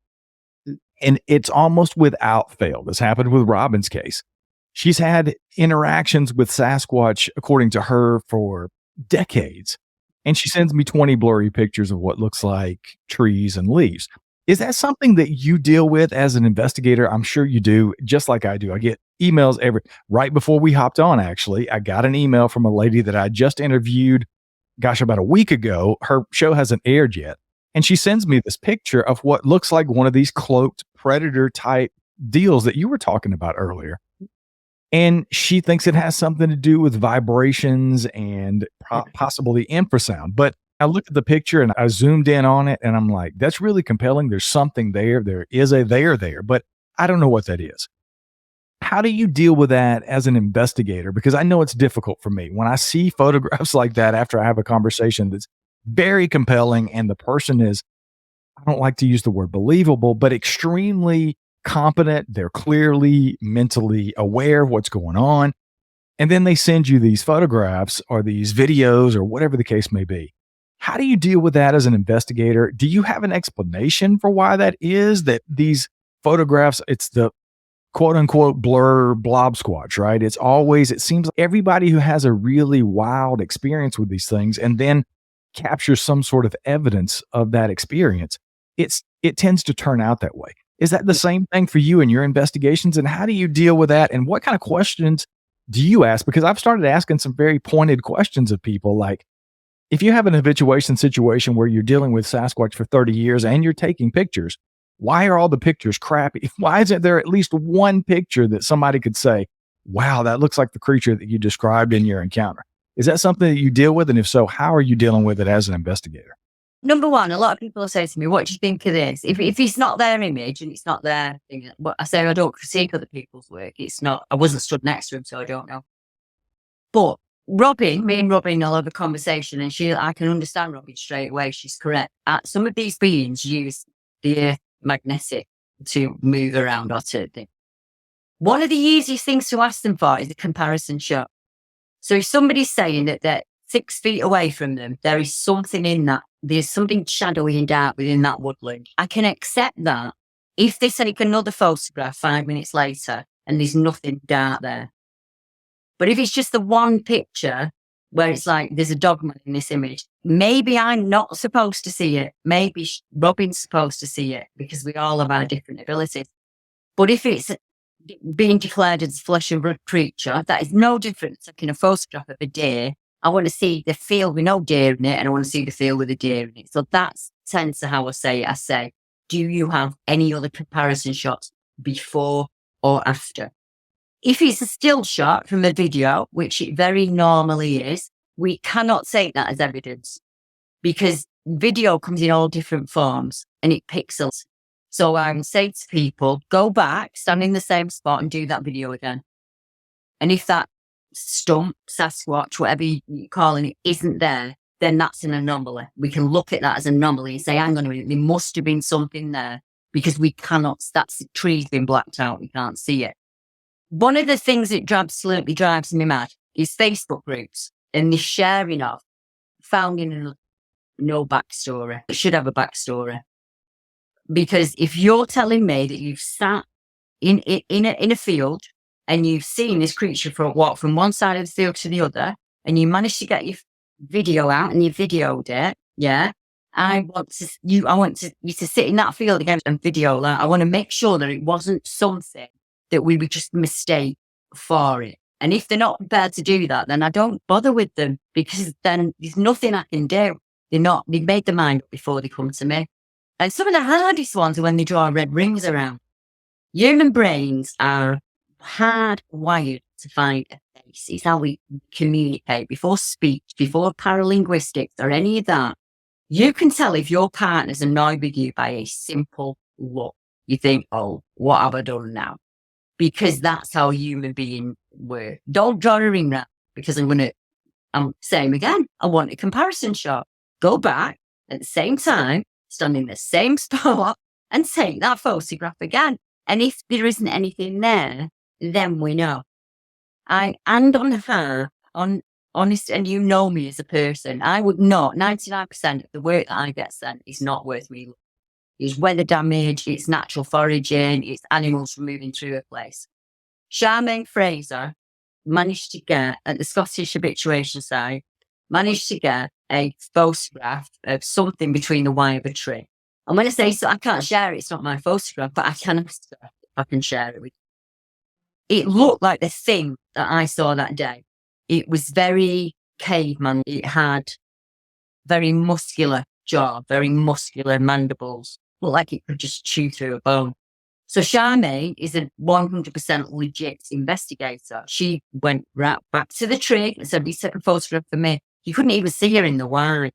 And it's almost without fail. This happened with Robin's case. She's had interactions with Sasquatch, according to her, for decades. And she sends me 20 blurry pictures of what looks like trees and leaves. Is that something that you deal with as an investigator? I'm sure you do, just like I do. I get emails right before we hopped on, actually. I got an email from a lady that I just interviewed, about a week ago. Her show hasn't aired yet. And she sends me this picture of what looks like one of these cloaked predator type deals that you were talking about earlier. And she thinks it has something to do with vibrations and possibly infrasound. But I looked at the picture and I zoomed in on it and I'm like, that's really compelling. There's something there. There is a there, but I don't know what that is. How do you deal with that as an investigator? Because I know it's difficult for me. When I see photographs like that after I have a conversation that's very compelling and the person is, I don't like to use the word believable, but extremely competent. They're clearly mentally aware of what's going on. And then they send you these photographs or these videos or whatever the case may be. How do you deal with that as an investigator? Do you have an explanation for why that is, that these photographs, it's the quote unquote blur blob squatch, right? It seems like everybody who has a really wild experience with these things and then captures some sort of evidence of that experience, it tends to turn out that way. Is that the same thing for you in your investigations? And how do you deal with that? And what kind of questions do you ask? Because I've started asking some very pointed questions of people like, if you have an habituation situation where you're dealing with Sasquatch for 30 years and you're taking pictures, why are all the pictures crappy? Why isn't there at least one picture that somebody could say, wow, that looks like the creature that you described in your encounter? Is that something that you deal with? And if so, how are you dealing with it as an investigator? Number one, a lot of people say to me, what do you think of this? If it's not their image and it's not their thing, but I say I don't critique other people's work. It's not, I wasn't stood next to him, so I don't know. But Robin, me and Robin will have a conversation, and I can understand Robin straight away. She's correct. Some of these beings use the earth magnetic to move around or to thing. One of the easiest things to ask them for is a comparison shot. So if somebody's saying that they're 6 feet away from them, there is something in that. There's something shadowy and dark within that woodland. I can accept that if they take another photograph 5 minutes later and there's nothing dark there. But if it's just the one picture where it's like there's a dogman in this image, maybe I'm not supposed to see it. Maybe Robin's supposed to see it because we all have our different abilities. But if it's being declared as flesh and blood creature, that is no different to taking a photograph of a deer. I want to see the field with no deer in it, and I want to see the field with a deer in it. So that's tends to how I say it. I say, do you have any other comparison shots before or after? If it's a still shot from a video, which it very normally is, we cannot take that as evidence because video comes in all different forms and it pixels. So I would say to people, go back, stand in the same spot and do that video again. And if that stump, Sasquatch, whatever you're calling it, isn't there, then that's an anomaly. We can look at that as an anomaly and say, hang on a minute, there must have been something there because we cannot, that's the tree's been blacked out, we can't see it. One of the things that absolutely drives me mad is Facebook groups and the sharing of found in no backstory. It should have a backstory. Because if you're telling me that you've sat in a field and you've seen this creature walk from one side of the field to the other, and you managed to get your video out and you videoed it, yeah, I want you to sit in that field again and video that. I want to make sure that it wasn't something that we would just mistake for it. And if they're not prepared to do that, then I don't bother with them because then there's nothing I can do. They've made their mind up before they come to me. And some of the hardest ones are when they draw red rings around. Human brains are hardwired to find a face. It's how we communicate before speech, before paralinguistics or any of that. You can tell if your partner's annoyed with you by a simple look. You think, oh, what have I done now? Because that's how human beings work. Don't draw a ring round because I'm saying again, I want a comparison shot. Go back at the same time, stand in the same spot and take that photograph again. And if there isn't anything there, then we know. On honest, and you know me as a person, I would not, 99% of the work that I get sent is not worth me. It's weather damage, it's natural foraging, it's animals moving through a place. Charmaine Fraser managed to get, at the Scottish Habituation Site, managed to get a photograph of something between the wire of a tree. And when I say so, I can't share it, it's not my photograph, but I can ask her if I can share it with you. It looked like the thing that I saw that day. It was very caveman. It had very muscular jaw, very muscular mandibles. Looked like it could just chew through a bone. So Charmaine is a 100% legit investigator. She went right back to the tree and said, "You took a photograph for me." You couldn't even see her in the wiring.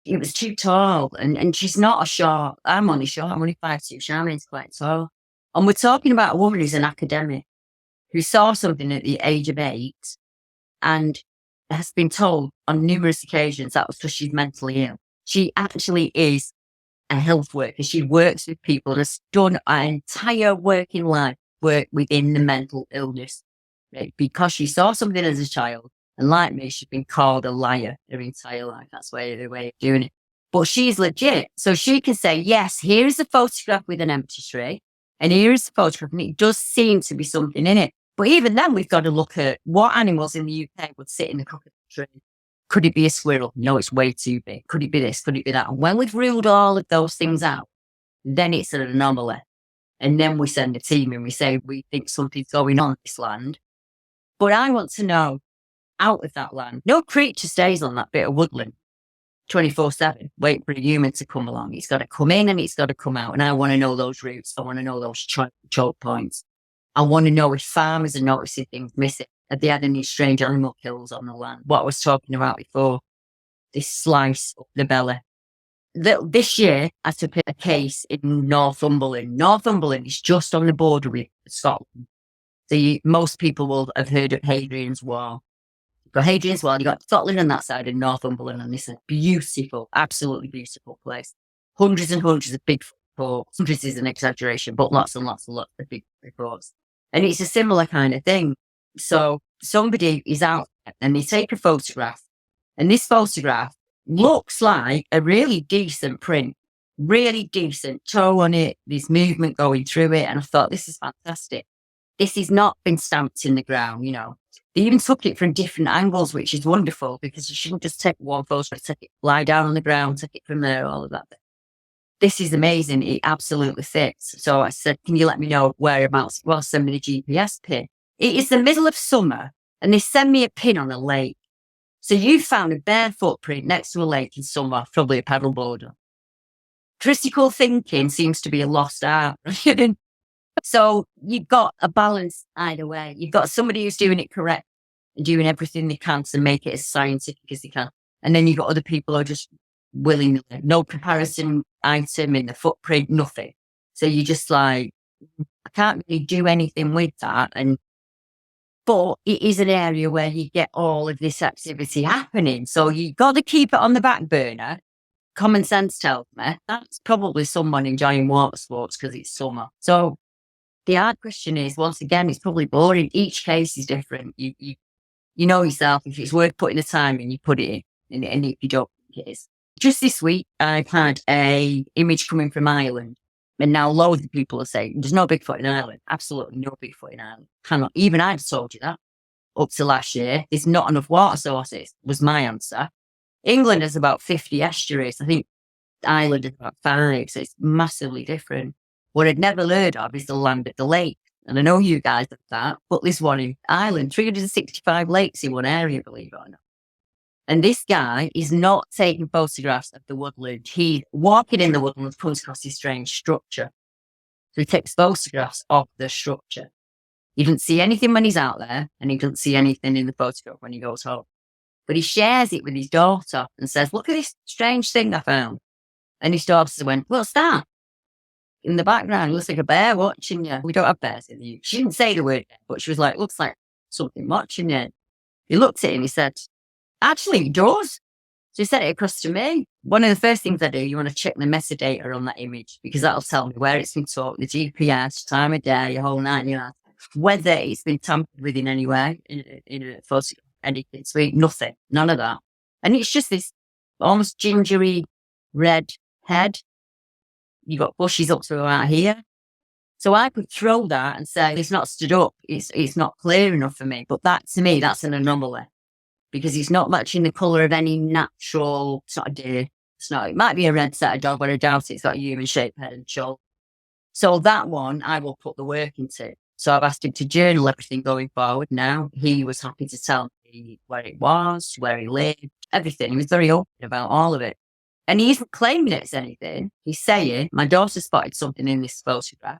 It was too tall, and she's not a short. I'm only short. I'm only 5'2". Charmaine's quite tall. And we're talking about a woman who's an academic who saw something at the age of 8 and has been told on numerous occasions that was because she's mentally ill. She actually is a health worker. She works with people and has done her entire working life work within the mental illness, right? Because she saw something as a child. And like me, she's been called a liar her entire life. That's the way of doing it. But she's legit. So she can say, yes, here's a photograph with an empty tree. And here's a photograph. And it does seem to be something in it. But even then, we've got to look at what animals in the UK would sit in the coconut tree. Could it be a squirrel? No, it's way too big. Could it be this? Could it be that? And when we've ruled all of those things out, then it's an anomaly. And then we send a team and we say, we think something's going on in this land. But I want to know, out of that land, no creature stays on that bit of woodland 24/7, waiting for a human to come along. It's got to come in and it's got to come out. And I want to know those routes. I want to know those choke points. I want to know if farmers are noticing things missing. Have they had any strange animal kills on the land? What I was talking about before, this slice up the belly. This year, I took a case in Northumberland. Northumberland is just on the border with Scotland. Most people will have heard of Hadrians Wall. You've got Hadrians Wall, you've got Scotland on that side and Northumberland, and it's a beautiful, absolutely beautiful place. Hundreds and hundreds of Bigfoot reports. Hundreds is an exaggeration, but lots and lots and lots of Bigfoot reports. And it's a similar kind of thing. So somebody is out and they take a photograph, and this photograph looks like a really decent print, really decent toe on it, there's movement going through it. And I thought, this is fantastic. This has not been stamped in the ground, you know. They even took it from different angles, which is wonderful, because you shouldn't just take one photograph, take it, lie down on the ground, take it from there, all of that. This is amazing. It absolutely fits. So I said, can you let me know whereabouts? Well, send me the GPS pin. It is the middle of summer and they send me a pin on a lake. So you found a bare footprint next to a lake in summer, probably a paddleboarder. Critical thinking seems to be a lost art. So you've got a balance either way. You've got somebody who's doing it correct and doing everything they can to make it as scientific as they can. And then you've got other people who are just willing, no comparison item in the footprint, nothing. So you're just like, I can't really do anything with that. But it is an area where you get all of this activity happening. So you've got to keep it on the back burner. Common sense tells me that's probably someone enjoying water sports because it's summer. So the hard question is, once again, it's probably boring. Each case is different. You know yourself. If it's worth putting the time in, you put it in. And if you don't think it is. Just this week, I've had a image coming from Ireland. And now loads of people are saying, there's no Bigfoot in Ireland. Absolutely no Bigfoot in Ireland. Cannot. Even I'd told you that up to last year. There's not enough water sources, was my answer. England has about 50 estuaries. I think Ireland is about 5. So it's massively different. What I'd never heard of is the land at the lake. And I know you guys have that, but there's one in Ireland, 365 lakes in one area, believe it or not. And this guy is not taking photographs of the woodland. He's walking in the woodland, comes across this strange structure. So he takes photographs of the structure. He doesn't see anything when he's out there, and he doesn't see anything in the photograph when he goes home. But he shares it with his daughter and says, look at this strange thing I found. And his daughter went, what's that? In the background, it looks like a bear watching you. We don't have bears in the UK. She didn't say the word, but she was like, looks like something watching you. He looked at it and he said, actually, it does. So he sent it across to me. One of the first things I do, you want to check the metadata on that image, because that'll tell me where it's been took, the GPS, time of day, your whole 9 yards, whether it's been tampered with in any way, in a photograph, anything sweet, nothing, none of that. And it's just this almost gingery red head. You got bushes up to about here. So I could throw that and say, it's not stood up. It's not clear enough for me. But that, to me, that's an anomaly, because it's not matching the colour of any natural, it's not a deer. It might be a red setter dog, but I doubt it's got a human shaped head and shoulder. So that one, I will put the work into. So I've asked him to journal everything going forward now. He was happy to tell me where it was, where he lived, everything. He was very open about all of it. And he isn't claiming it's anything. He's saying, my daughter spotted something in this photograph.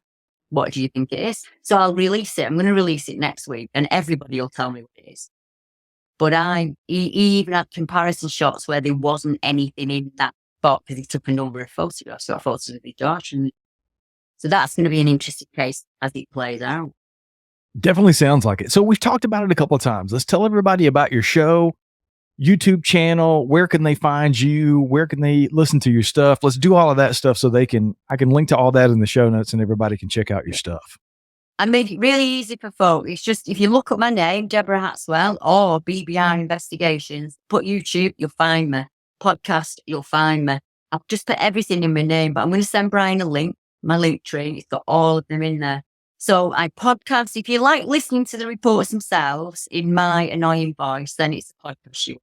What do you think it is? So I'll release it. I'm going to release it next week, and everybody will tell me what it is. But he even had comparison shots where there wasn't anything in that spot, because he took a number of photographs. So I photos of his daughter. So that's going to be an interesting case as it plays out. Definitely sounds like it. So we've talked about it a couple of times. Let's tell everybody about your show, YouTube channel. Where can they find you? Where can they listen to your stuff? Let's do all of that stuff so I can link to all that in the show notes and everybody can check out your stuff. I made it really easy for folk. It's just, if you look up my name, Deborah Hatswell, or BBR Investigations, put YouTube, you'll find me. Podcast, you'll find me. I've just put everything in my name, but I'm going to send Brian a link, my link tree. It's got all of them in there. So I podcast. If you like listening to the reports themselves in my annoying voice, then it's a podcast show.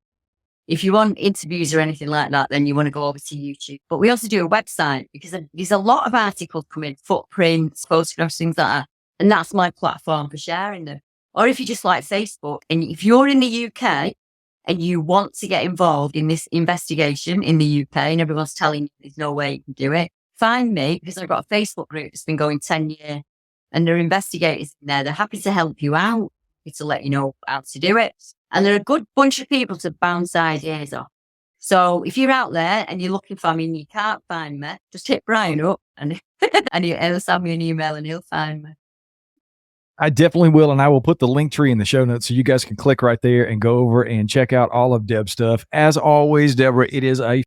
If you want interviews or anything like that, then you want to go over to YouTube. But we also do a website, because there's a lot of articles coming, footprints, photographs, things like that. And that's my platform for sharing them. Or if you just like Facebook, and if you're in the UK and you want to get involved in this investigation in the UK and everyone's telling you there's no way you can do it, find me, because I've got a Facebook group that's been going 10 years and there are investigators in there. They're happy to help you out, to let you know how to do it. And they're a good bunch of people to bounce ideas off. So if you're out there and you're looking for me and you can't find me, just hit Brian up and he'll send me an email and he'll find me. I definitely will, and I will put the link tree in the show notes so you guys can click right there and go over and check out all of Deb's stuff. As always, Deborah, it is a